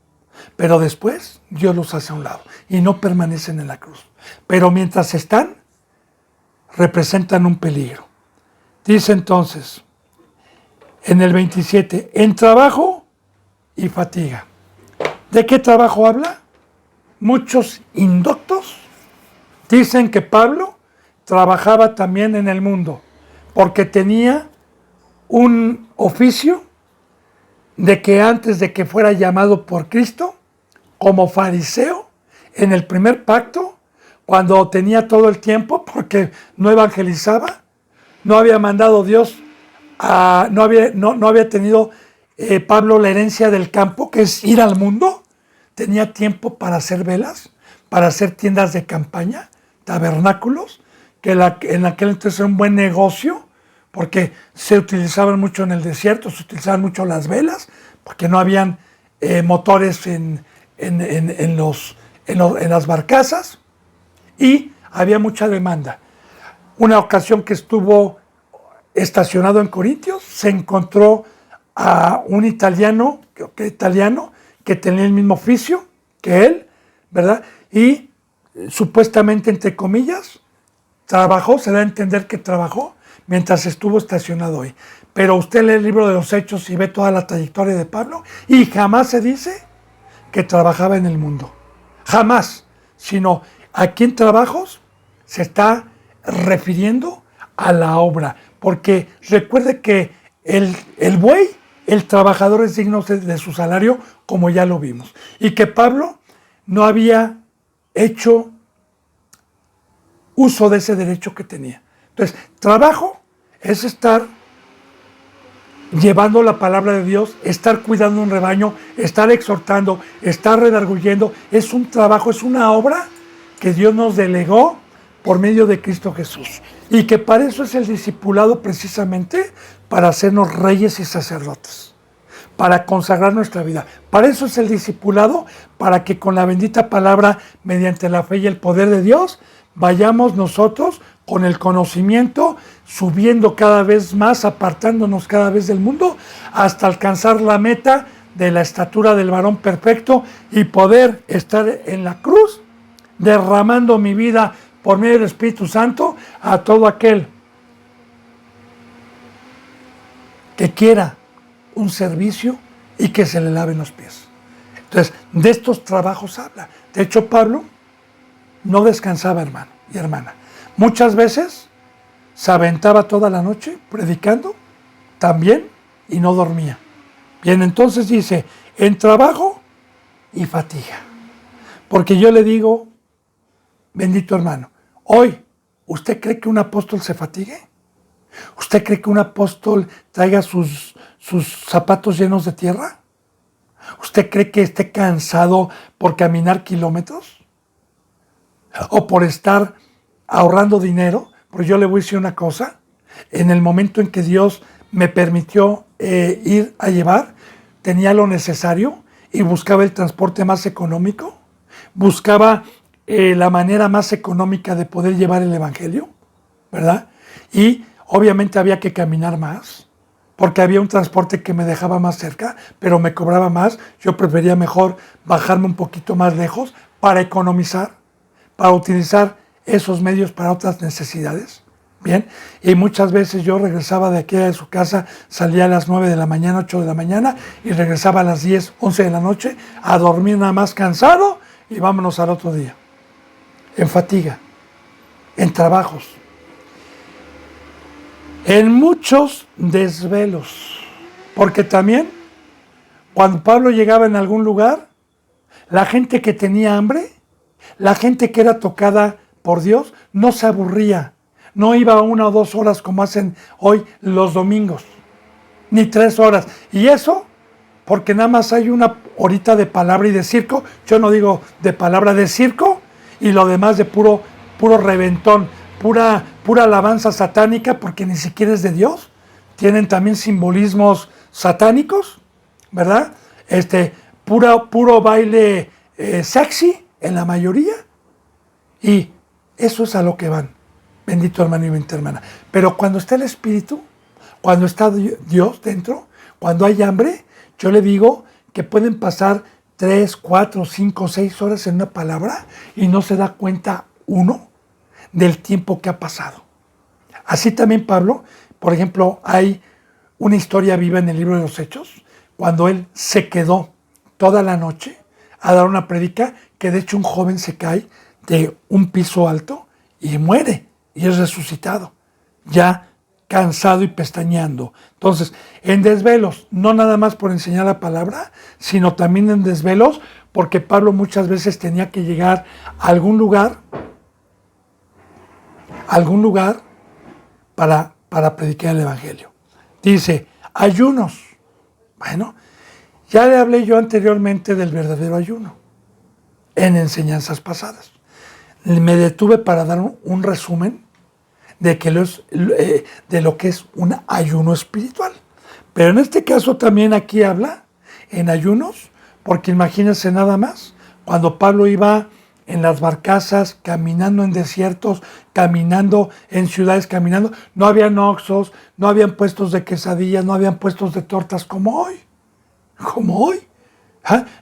Pero después Dios los hace a un lado y no permanecen en la cruz. Pero mientras están, representan un peligro. Dice entonces, en el 27, en trabajo y fatiga. ¿De qué trabajo habla? Muchos indoctos dicen que Pablo trabajaba también en el mundo, porque tenía un oficio de que antes de que fuera llamado por Cristo, como fariseo, en el primer pacto, cuando tenía todo el tiempo, porque no evangelizaba, no había mandado Dios, no había tenido Pablo la herencia del campo, que es ir al mundo, tenía tiempo para hacer velas, para hacer tiendas de campaña, tabernáculos, que en aquel entonces era un buen negocio, porque se utilizaban mucho en el desierto, se utilizaban mucho las velas, porque no habían motores en las barcazas, y había mucha demanda. Una ocasión que estuvo estacionado en Corintios, se encontró a un italiano que tenía el mismo oficio que él, ¿verdad? Y supuestamente, entre comillas, trabajó, se da a entender que trabajó mientras estuvo estacionado ahí. Pero usted lee el libro de los Hechos y ve toda la trayectoria de Pablo y jamás se dice que trabajaba en el mundo. Jamás. Sino aquí en trabajos se está refiriendo a la obra. Porque recuerde que el buey, el trabajador es digno de su salario, como ya lo vimos. Y que Pablo no había hecho uso de ese derecho que tenía. Entonces, trabajo es estar llevando la palabra de Dios, estar cuidando un rebaño, estar exhortando, estar redarguyendo. Es un trabajo, es una obra que Dios nos delegó por medio de Cristo Jesús. Y que para eso es el discipulado, precisamente para hacernos reyes y sacerdotes, para consagrar nuestra vida. Para eso es el discipulado, para que con la bendita palabra, mediante la fe y el poder de Dios, vayamos nosotros con el conocimiento, subiendo cada vez más, apartándonos cada vez del mundo, hasta alcanzar la meta de la estatura del varón perfecto y poder estar en la cruz, derramando mi vida por medio del Espíritu Santo a todo aquel que quiera un servicio y que se le laven los pies. Entonces, de estos trabajos habla. De hecho, Pablo no descansaba, hermano y hermana. Muchas veces se aventaba toda la noche predicando también y no dormía. Bien, entonces dice, en trabajo y fatiga. Porque yo le digo, bendito hermano, hoy, ¿usted cree que un apóstol se fatigue? ¿Usted cree que un apóstol traiga sus zapatos llenos de tierra? ¿Usted cree que esté cansado por caminar kilómetros? ¿O por estar ahorrando dinero? Pues yo le voy a decir una cosa. En el momento en que Dios me permitió ir a llevar, tenía lo necesario y buscaba el transporte más económico. Buscaba la manera más económica de poder llevar el evangelio, ¿verdad? Y obviamente había que caminar más, porque había un transporte que me dejaba más cerca, pero me cobraba más. Yo prefería mejor bajarme un poquito más lejos para economizar, para utilizar esos medios para otras necesidades. Bien, y muchas veces yo regresaba de aquí a su casa, salía a las 9 de la mañana, 8 de la mañana, y regresaba a las 10, 11 de la noche a dormir nada más cansado y vámonos al otro día. En fatiga, en trabajos, en muchos desvelos. Porque también, cuando Pablo llegaba en algún lugar, la gente que tenía hambre, la gente que era tocada por Dios, no se aburría. No iba 1 o 2 horas como hacen hoy los domingos, ni 3 horas. Y eso, porque nada más hay una horita de palabra y de circo. Yo no digo de palabra, de circo, y lo demás de puro reventón, pura alabanza satánica, porque ni siquiera es de Dios. Tienen también simbolismos satánicos, ¿verdad? Puro baile sexy en la mayoría. Y eso es a lo que van. Bendito hermano y bendita hermana. Pero cuando está el Espíritu, cuando está Dios dentro, cuando hay hambre, yo le digo que pueden pasar 3, 4, 5, 6 horas en una palabra y no se da cuenta uno del tiempo que ha pasado. Así también Pablo, por ejemplo, hay una historia viva en el libro de los Hechos, cuando él se quedó toda la noche a dar una prédica, que de hecho un joven se cae de un piso alto y muere y es resucitado, ya cansado y pestañeando. Entonces, en desvelos, no nada más por enseñar la palabra, sino también en desvelos, porque Pablo muchas veces tenía que llegar a algún lugar para predicar el evangelio. Dice, ayunos. Bueno, ya le hablé yo anteriormente del verdadero ayuno en enseñanzas pasadas. Me detuve para dar un resumen de lo que es un ayuno espiritual. Pero en este caso también aquí habla en ayunos, porque imagínense nada más, cuando Pablo iba en las barcazas, caminando en desiertos, caminando en ciudades, caminando, no habían oxxos, no habían puestos de quesadillas, no habían puestos de tortas como hoy.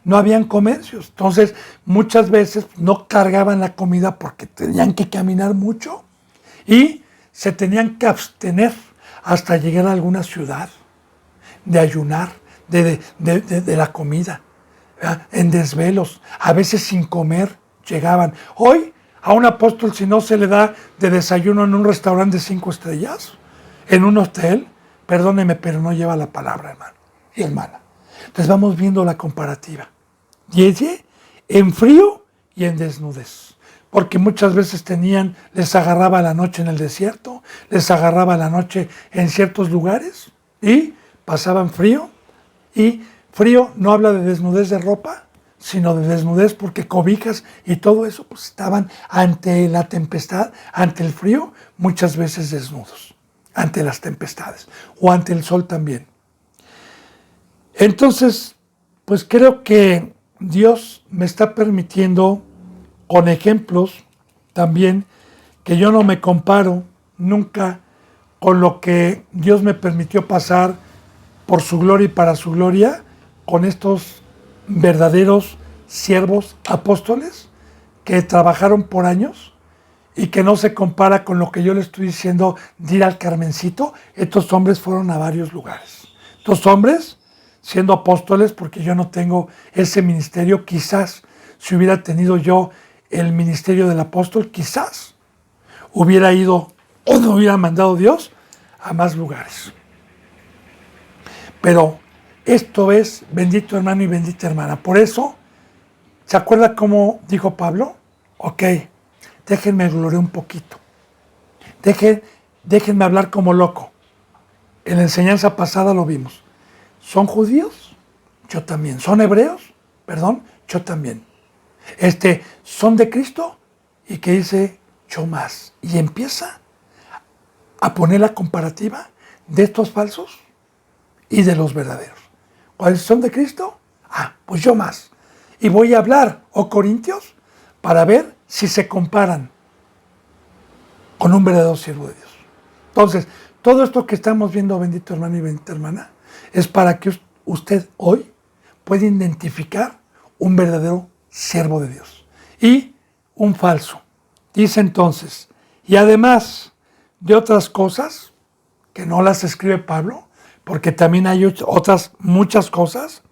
No habían comercios. Entonces, muchas veces no cargaban la comida porque tenían que caminar mucho y se tenían que abstener hasta llegar a alguna ciudad, de ayunar, de la comida, ¿verdad? En desvelos, a veces sin comer llegaban. Hoy, a un apóstol, si no se le da de desayuno en un restaurante de 5 estrellas, en un hotel, perdóneme, pero no lleva la palabra, hermano y hermana. Entonces vamos viendo la comparativa. Y en frío y en desnudez. Porque muchas veces les agarraba la noche en el desierto, les agarraba la noche en ciertos lugares y pasaban frío. Y frío no habla de desnudez de ropa, sino de desnudez porque cobijas y todo eso pues estaban ante la tempestad, ante el frío, muchas veces desnudos, ante las tempestades o ante el sol también. Entonces, pues creo que Dios me está permitiendo, con ejemplos también, que yo no me comparo nunca con lo que Dios me permitió pasar por su gloria y para su gloria, con estos verdaderos siervos apóstoles que trabajaron por años y que no se compara con lo que yo le estoy diciendo de ir al Carmencito. Estos hombres fueron a varios lugares. Estos hombres, siendo apóstoles, porque yo no tengo ese ministerio, quizás si hubiera tenido yo el ministerio del apóstol, quizás hubiera ido o no hubiera mandado Dios a más lugares. Pero esto es bendito hermano y bendita hermana. Por eso, ¿se acuerda cómo dijo Pablo? Ok, déjenme gloriar un poquito. Déjenme hablar como loco. En la enseñanza pasada lo vimos. ¿Son judíos? Yo también. ¿Son hebreos? Perdón, yo también. ¿Son de Cristo? Y que dice, yo más. Y empieza a poner la comparativa de estos falsos y de los verdaderos. ¿Cuáles son de Cristo? Pues yo más. Y voy a hablar, Corintios, para ver si se comparan con un verdadero siervo de Dios. Entonces, todo esto que estamos viendo, bendito hermano y bendita hermana, es para que usted hoy pueda identificar un verdadero siervo de Dios y un falso. Dice entonces, y además de otras cosas, que no las escribe Pablo, porque también hay otras muchas cosas,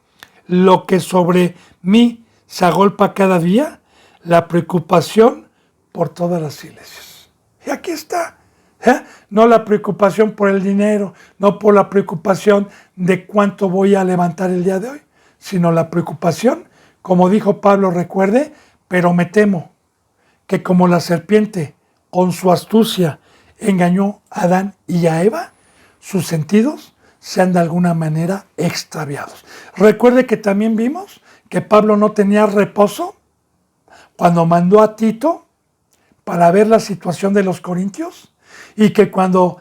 lo que sobre mí se agolpa cada día, la preocupación por todas las iglesias. Y aquí está. No la preocupación por el dinero, no por la preocupación de cuánto voy a levantar el día de hoy, sino la preocupación, como dijo Pablo, recuerde, pero me temo que como la serpiente con su astucia engañó a Adán y a Eva, sus sentidos sean de alguna manera extraviados. Recuerde que también vimos que Pablo no tenía reposo cuando mandó a Tito para ver la situación de los corintios, y que cuando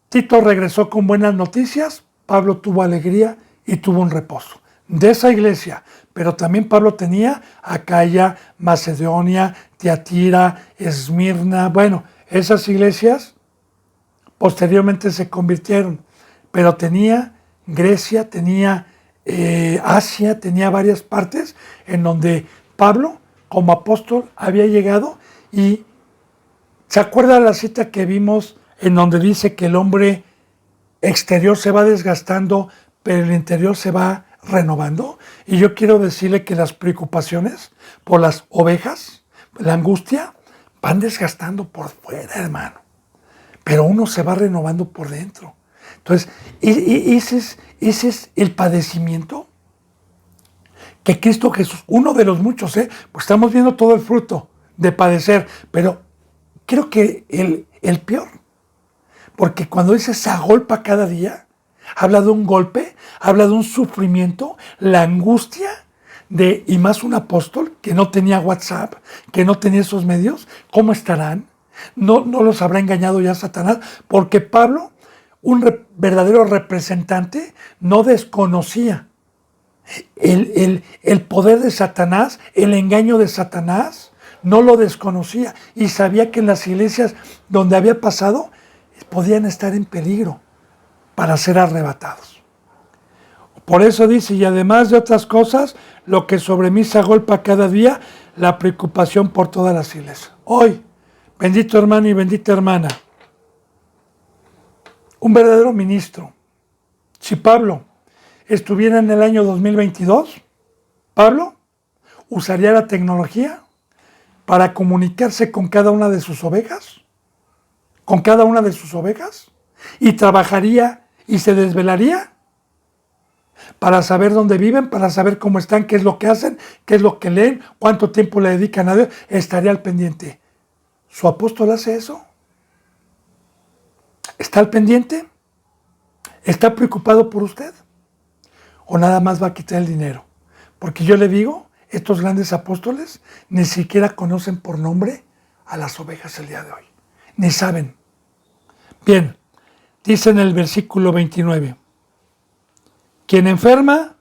Tito regresó con buenas noticias, Pablo tuvo alegría y tuvo un reposo de esa iglesia. Pero también Pablo tenía Acaya, Macedonia, Tiatira, Esmirna. Bueno, esas iglesias posteriormente se convirtieron, pero tenía Grecia, tenía Asia, tenía varias partes en donde Pablo como apóstol había llegado. Y ¿se acuerda la cita que vimos en donde dice que el hombre exterior se va desgastando, pero el interior se va renovando? Y yo quiero decirle que las preocupaciones por las ovejas, la angustia, van desgastando por fuera, hermano, pero uno se va renovando por dentro. Entonces, ese es el padecimiento que Cristo Jesús, uno de los muchos, pues estamos viendo todo el fruto de padecer, pero creo que el peor, porque cuando dice se agolpa cada día, habla de un golpe, habla de un sufrimiento, la angustia de, y más un apóstol que no tenía WhatsApp, que no tenía esos medios. ¿Cómo estarán? No los habrá engañado ya Satanás, porque Pablo, un verdadero representante, no desconocía el poder de Satanás, el engaño de Satanás, no lo desconocía y sabía que en las iglesias donde había pasado podían estar en peligro para ser arrebatados. Por eso dice, y además de otras cosas, lo que sobre mí se agolpa cada día, la preocupación por todas las iglesias. Hoy, bendito hermano y bendita hermana, un verdadero ministro, si Pablo estuviera en el año 2022, Pablo usaría la tecnología para comunicarse con cada una de sus ovejas, y trabajaría y se desvelaría para saber dónde viven, para saber cómo están, qué es lo que hacen, qué es lo que leen, cuánto tiempo le dedican a Dios, estaría al pendiente. ¿Su apóstol hace eso? ¿Está al pendiente? ¿Está preocupado por usted? ¿O nada más va a quitar el dinero? Porque yo le digo, estos grandes apóstoles ni siquiera conocen por nombre a las ovejas el día de hoy. Ni saben. Bien, dice en el versículo 29, ¿quién enferma?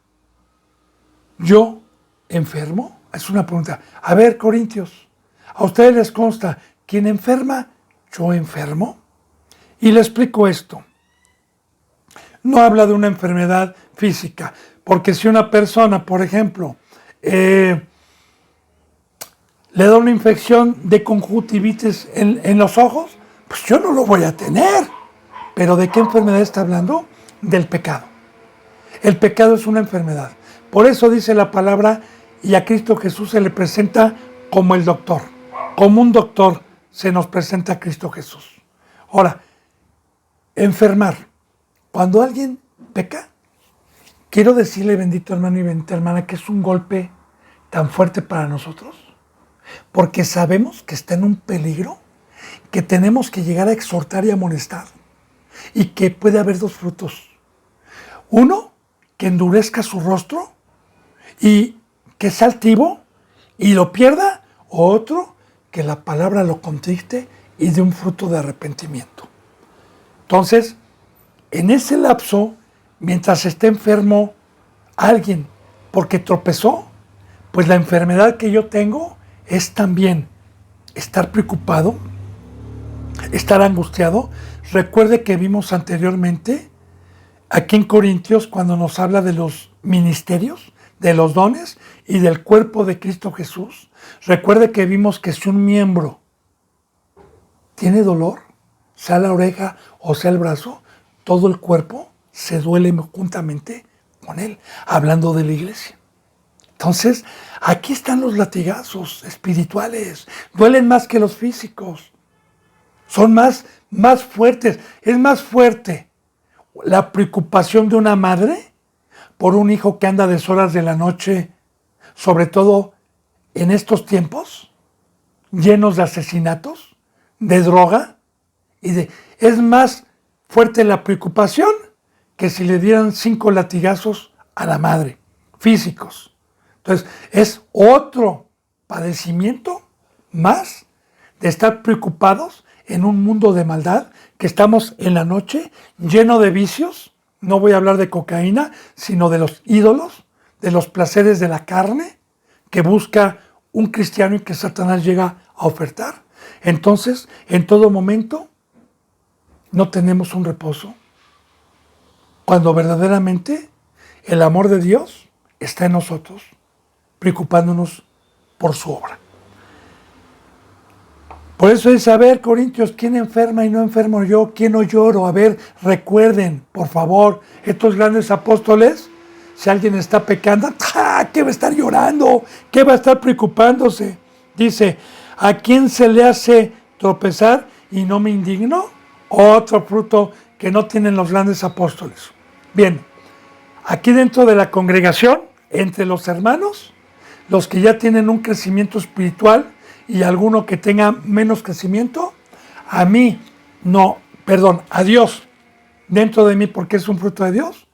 ¿Yo enfermo? Es una pregunta. A ver, Corintios, ¿a ustedes les consta quién enferma? ¿Yo enfermo? Y le explico esto. No habla de una enfermedad física, porque si una persona, por ejemplo, le da una infección de conjuntivitis en los ojos, pues yo no lo voy a tener. ¿Pero de qué enfermedad está hablando? Del pecado. El pecado es una enfermedad. Por eso dice la palabra, y a Cristo Jesús se le presenta como el doctor. Como un doctor se nos presenta a Cristo Jesús. Ahora, enfermar. Cuando alguien peca, quiero decirle, bendito hermano y bendita hermana, que es un golpe tan fuerte para nosotros, porque sabemos que está en un peligro, que tenemos que llegar a exhortar y amonestar, y que puede haber dos frutos. Uno, que endurezca su rostro y que sea altivo y lo pierda, o otro, que la palabra lo contriste y dé un fruto de arrepentimiento. Entonces, en ese lapso, mientras esté enfermo alguien porque tropezó, pues la enfermedad que yo tengo es también estar preocupado, estar angustiado. Recuerde que vimos anteriormente aquí en Corintios cuando nos habla de los ministerios, de los dones y del cuerpo de Cristo Jesús. Recuerde que vimos que si un miembro tiene dolor, sea la oreja o sea el brazo, todo el cuerpo se duele juntamente con él, hablando de la iglesia. Entonces, aquí están los latigazos espirituales, duelen más que los físicos, son más fuertes, es más fuerte la preocupación de una madre por un hijo que anda a deshoras de la noche, sobre todo en estos tiempos, llenos de asesinatos, de droga, es más fuerte la preocupación que si le dieran 5 latigazos a la madre, físicos. Entonces, es otro padecimiento más de estar preocupados en un mundo de maldad, que estamos en la noche lleno de vicios. No voy a hablar de cocaína, sino de los ídolos, de los placeres de la carne, que busca un cristiano y que Satanás llega a ofertar. Entonces, en todo momento, no tenemos un reposo, cuando verdaderamente el amor de Dios está en nosotros, preocupándonos por su obra. Por eso es, a ver, Corintios, ¿quién enferma y no enfermo yo? ¿Quién no lloro? A ver, recuerden, por favor, estos grandes apóstoles, si alguien está pecando, ¿qué va a estar llorando? ¿Qué va a estar preocupándose? Dice, ¿a quién se le hace tropezar y no me indigno? Otro fruto que no tienen los grandes apóstoles. Bien, aquí dentro de la congregación, entre los hermanos, los que ya tienen un crecimiento espiritual y alguno que tenga menos crecimiento, a Dios dentro de mí, porque es un fruto de Dios.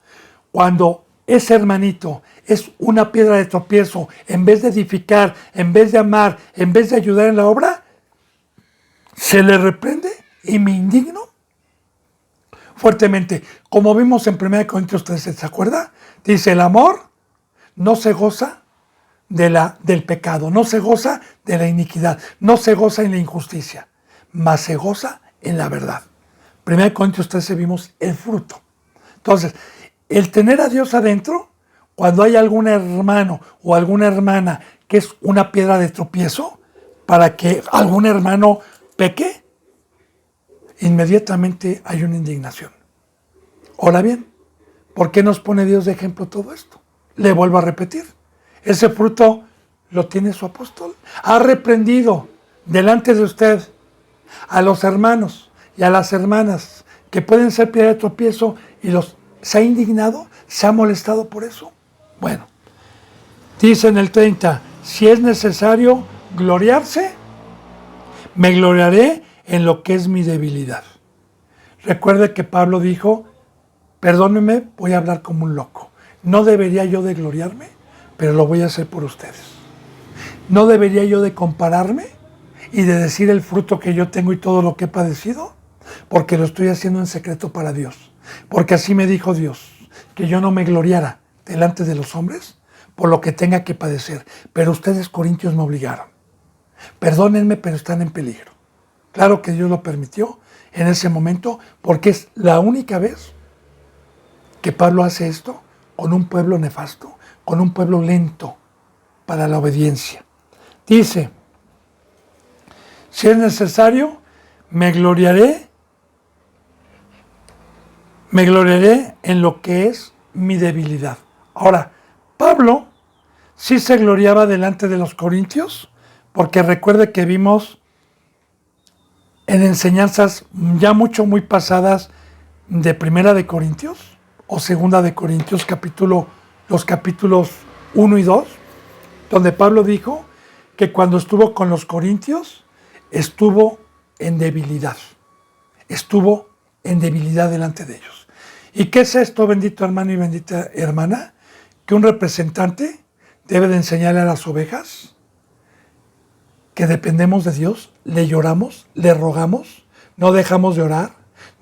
Cuando ese hermanito es una piedra de tropiezo, en vez de edificar, en vez de amar, en vez de ayudar en la obra, se le reprende y me indigno fuertemente. Como vimos en 1 Corintios 13, ¿se acuerda? Dice, el amor no se goza del pecado, no se goza de la iniquidad, no se goza en la injusticia, mas se goza en la verdad. 1 Corintios 13 vimos el fruto. Entonces, el tener a Dios adentro, cuando hay algún hermano o alguna hermana que es una piedra de tropiezo para que algún hermano peque, inmediatamente hay una indignación. Ahora bien, ¿por qué nos pone Dios de ejemplo todo esto? Le vuelvo a repetir. Ese fruto lo tiene su apóstol. Ha reprendido delante de usted a los hermanos y a las hermanas que pueden ser piedra de tropiezo y se ha indignado, se ha molestado por eso. Bueno, dice en el 30, si es necesario gloriarse, me gloriaré en lo que es mi debilidad. Recuerde que Pablo dijo, perdónenme, voy a hablar como un loco. No debería yo de gloriarme, pero lo voy a hacer por ustedes. ¿No debería yo de compararme y de decir el fruto que yo tengo y todo lo que he padecido? Porque lo estoy haciendo en secreto para Dios. Porque así me dijo Dios, que yo no me gloriara delante de los hombres por lo que tenga que padecer. Pero ustedes, corintios, me obligaron. Perdónenme, pero están en peligro. Claro que Dios lo permitió en ese momento, porque es la única vez que Pablo hace esto con un pueblo nefasto, con un pueblo lento para la obediencia. Dice, si es necesario, me gloriaré en lo que es mi debilidad. Ahora, Pablo sí se gloriaba delante de los corintios, porque recuerde que vimos en enseñanzas ya muy pasadas de Primera de Corintios o Segunda de Corintios, los capítulos 1 y 2, donde Pablo dijo que cuando estuvo con los corintios, estuvo en debilidad. Estuvo en debilidad delante de ellos. ¿Y qué es esto, bendito hermano y bendita hermana? Que un representante debe de enseñarle a las ovejas que dependemos de Dios, le lloramos, le rogamos, no dejamos de orar,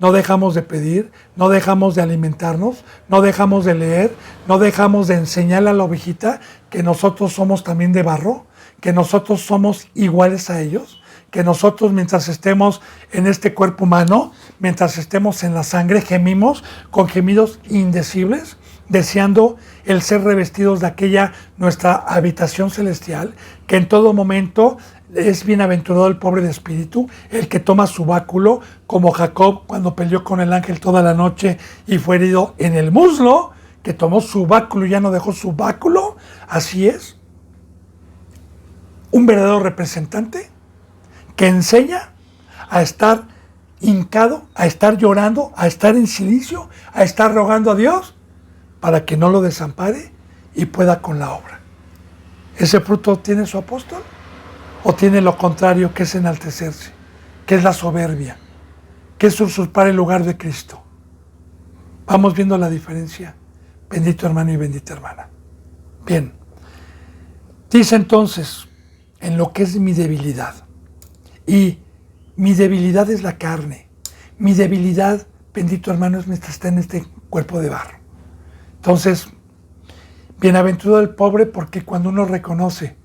no dejamos de pedir, no dejamos de alimentarnos, no dejamos de leer, no dejamos de enseñarle a la ovejita que nosotros somos también de barro, que nosotros somos iguales a ellos, que nosotros mientras estemos en este cuerpo humano, mientras estemos en la sangre, gemimos con gemidos indecibles, deseando el ser revestidos de aquella nuestra habitación celestial, que en todo momento es bienaventurado el pobre de espíritu, el que toma su báculo, como Jacob cuando peleó con el ángel toda la noche y fue herido en el muslo, que tomó su báculo y ya no dejó su báculo. Así es, un verdadero representante que enseña a estar hincado, a estar llorando, a estar en silicio, a estar rogando a Dios para que no lo desampare y pueda con la obra. ¿Ese fruto tiene su apóstol? ¿O tiene lo contrario, que es enaltecerse, que es la soberbia, que es usurpar el lugar de Cristo? Vamos viendo la diferencia, bendito hermano y bendita hermana. Bien, dice entonces, en lo que es mi debilidad, y mi debilidad es la carne, mi debilidad, bendito hermano, es mientras está en este cuerpo de barro. Entonces, bienaventurado el pobre, porque cuando uno reconoce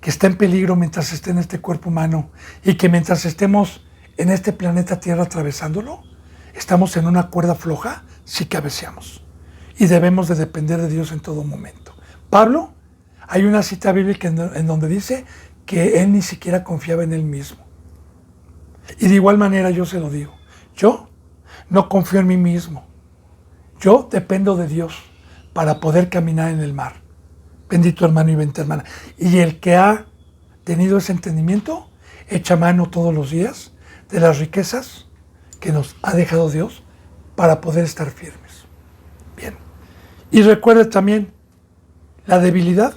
que está en peligro mientras esté en este cuerpo humano y que mientras estemos en este planeta Tierra atravesándolo, estamos en una cuerda floja, sí cabeceamos. Y debemos de depender de Dios en todo momento. Pablo, hay una cita bíblica en donde dice que él ni siquiera confiaba en él mismo. Y de igual manera yo se lo digo. Yo no confío en mí mismo. Yo dependo de Dios para poder caminar en el mar. Bendito hermano y bendita hermana. Y el que ha tenido ese entendimiento, echa mano todos los días de las riquezas que nos ha dejado Dios para poder estar firmes. Bien. Y recuerde también la debilidad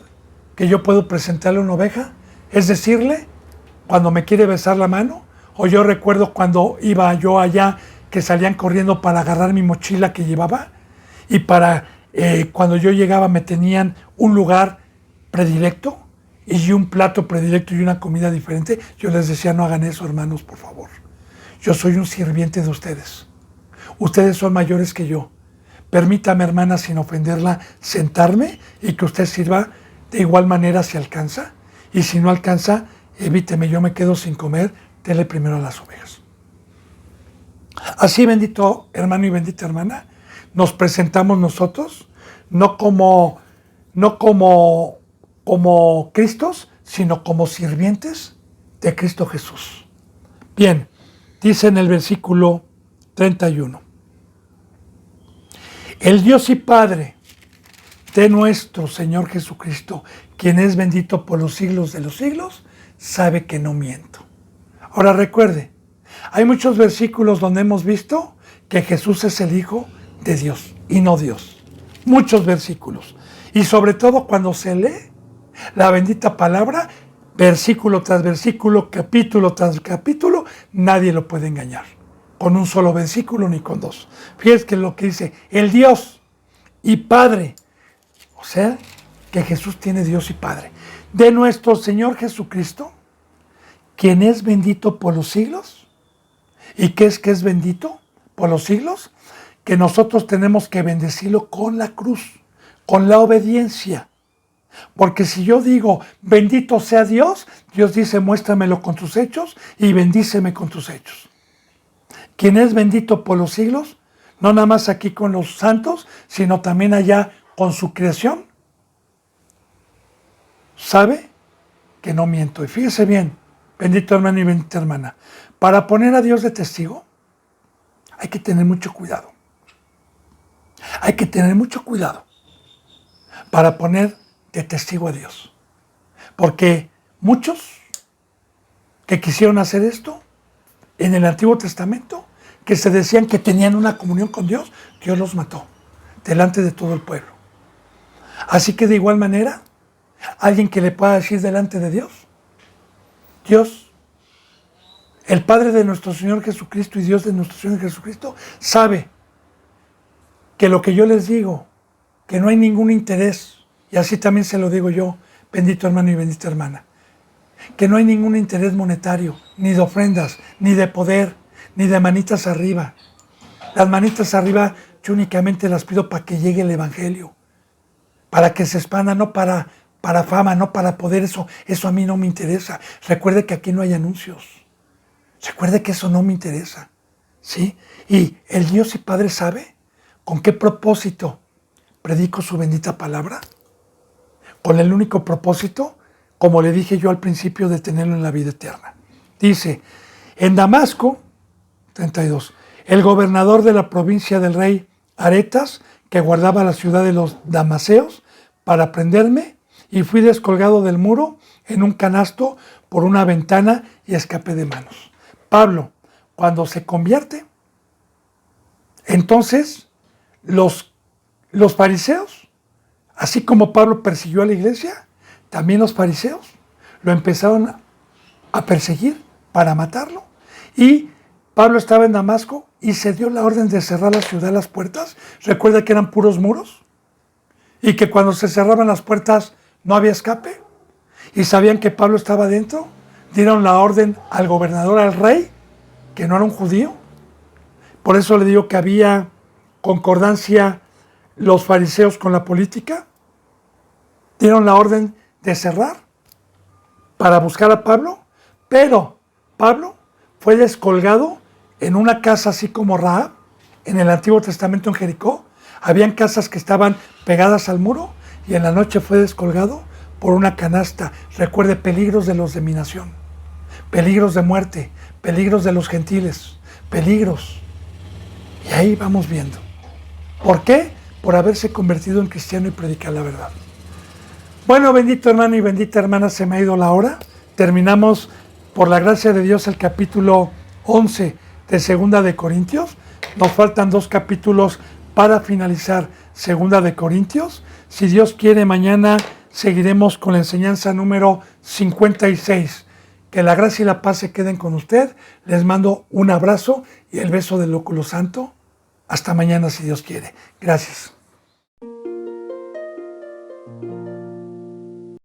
que yo puedo presentarle a una oveja, es decirle, cuando me quiere besar la mano, o yo recuerdo cuando iba yo allá, que salían corriendo para agarrar mi mochila que llevaba, y cuando yo llegaba me tenían un lugar predilecto, y un plato predilecto y una comida diferente. Yo les decía, no hagan eso, hermanos, por favor. Yo soy un sirviente de ustedes. Ustedes son mayores que yo. Permítame, hermana, sin ofenderla, sentarme y que usted sirva de igual manera si alcanza. Y si no alcanza, evíteme, yo me quedo sin comer, denle primero a las ovejas. Así, bendito hermano y bendita hermana, nos presentamos nosotros, no como Cristos, sino como sirvientes de Cristo Jesús. Bien, dice en el versículo 31. El Dios y Padre de nuestro Señor Jesucristo, quien es bendito por los siglos de los siglos, sabe que no miento. Ahora recuerde, hay muchos versículos donde hemos visto que Jesús es el Hijo de Dios y no Dios. Muchos versículos. Y sobre todo cuando se lee la bendita palabra, versículo tras versículo, capítulo tras capítulo, nadie lo puede engañar. Con un solo versículo ni con dos. Fíjense que lo que dice, el Dios y Padre, o sea, que Jesús tiene Dios y Padre, de nuestro Señor Jesucristo, quien es bendito por los siglos. ¿Y qué es que es bendito por los siglos? Que nosotros tenemos que bendecirlo con la cruz, con la obediencia. Porque si yo digo, bendito sea Dios, Dios dice, muéstramelo con tus hechos y bendíceme con tus hechos. Quien es bendito por los siglos, no nada más aquí con los santos, sino también allá con su creación, sabe que no miento. Y fíjese bien, bendito hermano y bendita hermana, para poner a Dios de testigo, hay que tener mucho cuidado. Hay que tener mucho cuidado para poner de testigo a Dios. Porque muchos que quisieron hacer esto, en el Antiguo Testamento, que se decían que tenían una comunión con Dios, Dios los mató delante de todo el pueblo. Así que de igual manera, alguien que le pueda decir delante de Dios, Dios, el Padre de nuestro Señor Jesucristo y Dios de nuestro Señor Jesucristo, sabe que lo que yo les digo, que no hay ningún interés, y así también se lo digo yo, bendito hermano y bendita hermana, que no hay ningún interés monetario, ni de ofrendas, ni de poder, ni de manitas arriba. Las manitas arriba yo únicamente las pido para que llegue el Evangelio, para que se expanda, no para fama, no para poder, eso a mí no me interesa. Recuerde que aquí no hay anuncios. Recuerde que eso no me interesa, ¿sí? Y el Dios y Padre sabe con qué propósito predico su bendita palabra. Con el único propósito, como le dije yo al principio, de tenerlo en la vida eterna. Dice, en Damasco, 32, el gobernador de la provincia del rey Aretas, que guardaba la ciudad de los damaseos, para prenderme, y fui descolgado del muro en un canasto por una ventana y escapé de manos. Pablo, cuando se convierte, entonces los fariseos, así como Pablo persiguió a la iglesia, también los fariseos lo empezaron a perseguir para matarlo. Y Pablo estaba en Damasco y se dio la orden de cerrar la ciudad, las puertas. Recuerda que eran puros muros y que cuando se cerraban las puertas no había escape. Y sabían que Pablo estaba dentro. Dieron la orden al gobernador, al rey, que no era un judío. Por eso le digo que había concordancia los fariseos con la política. Dieron la orden de cerrar para buscar a Pablo, pero Pablo fue descolgado en una casa así como Rahab, en el Antiguo Testamento en Jericó. Habían casas que estaban pegadas al muro y en la noche fue descolgado por una canasta. Recuerde, peligros de los de mi nación, peligros de muerte, peligros de los gentiles, peligros. Y ahí vamos viendo. ¿Por qué? Por haberse convertido en cristiano y predicar la verdad. Bueno, bendito hermano y bendita hermana, se me ha ido la hora. Terminamos, por la gracia de Dios, el capítulo 11 de Segunda de Corintios. Nos faltan 2 capítulos para finalizar Segunda de Corintios. Si Dios quiere, mañana seguiremos con la enseñanza número 56. Que la gracia y la paz se queden con usted. Les mando un abrazo y el beso del óculo santo. Hasta mañana, si Dios quiere. Gracias.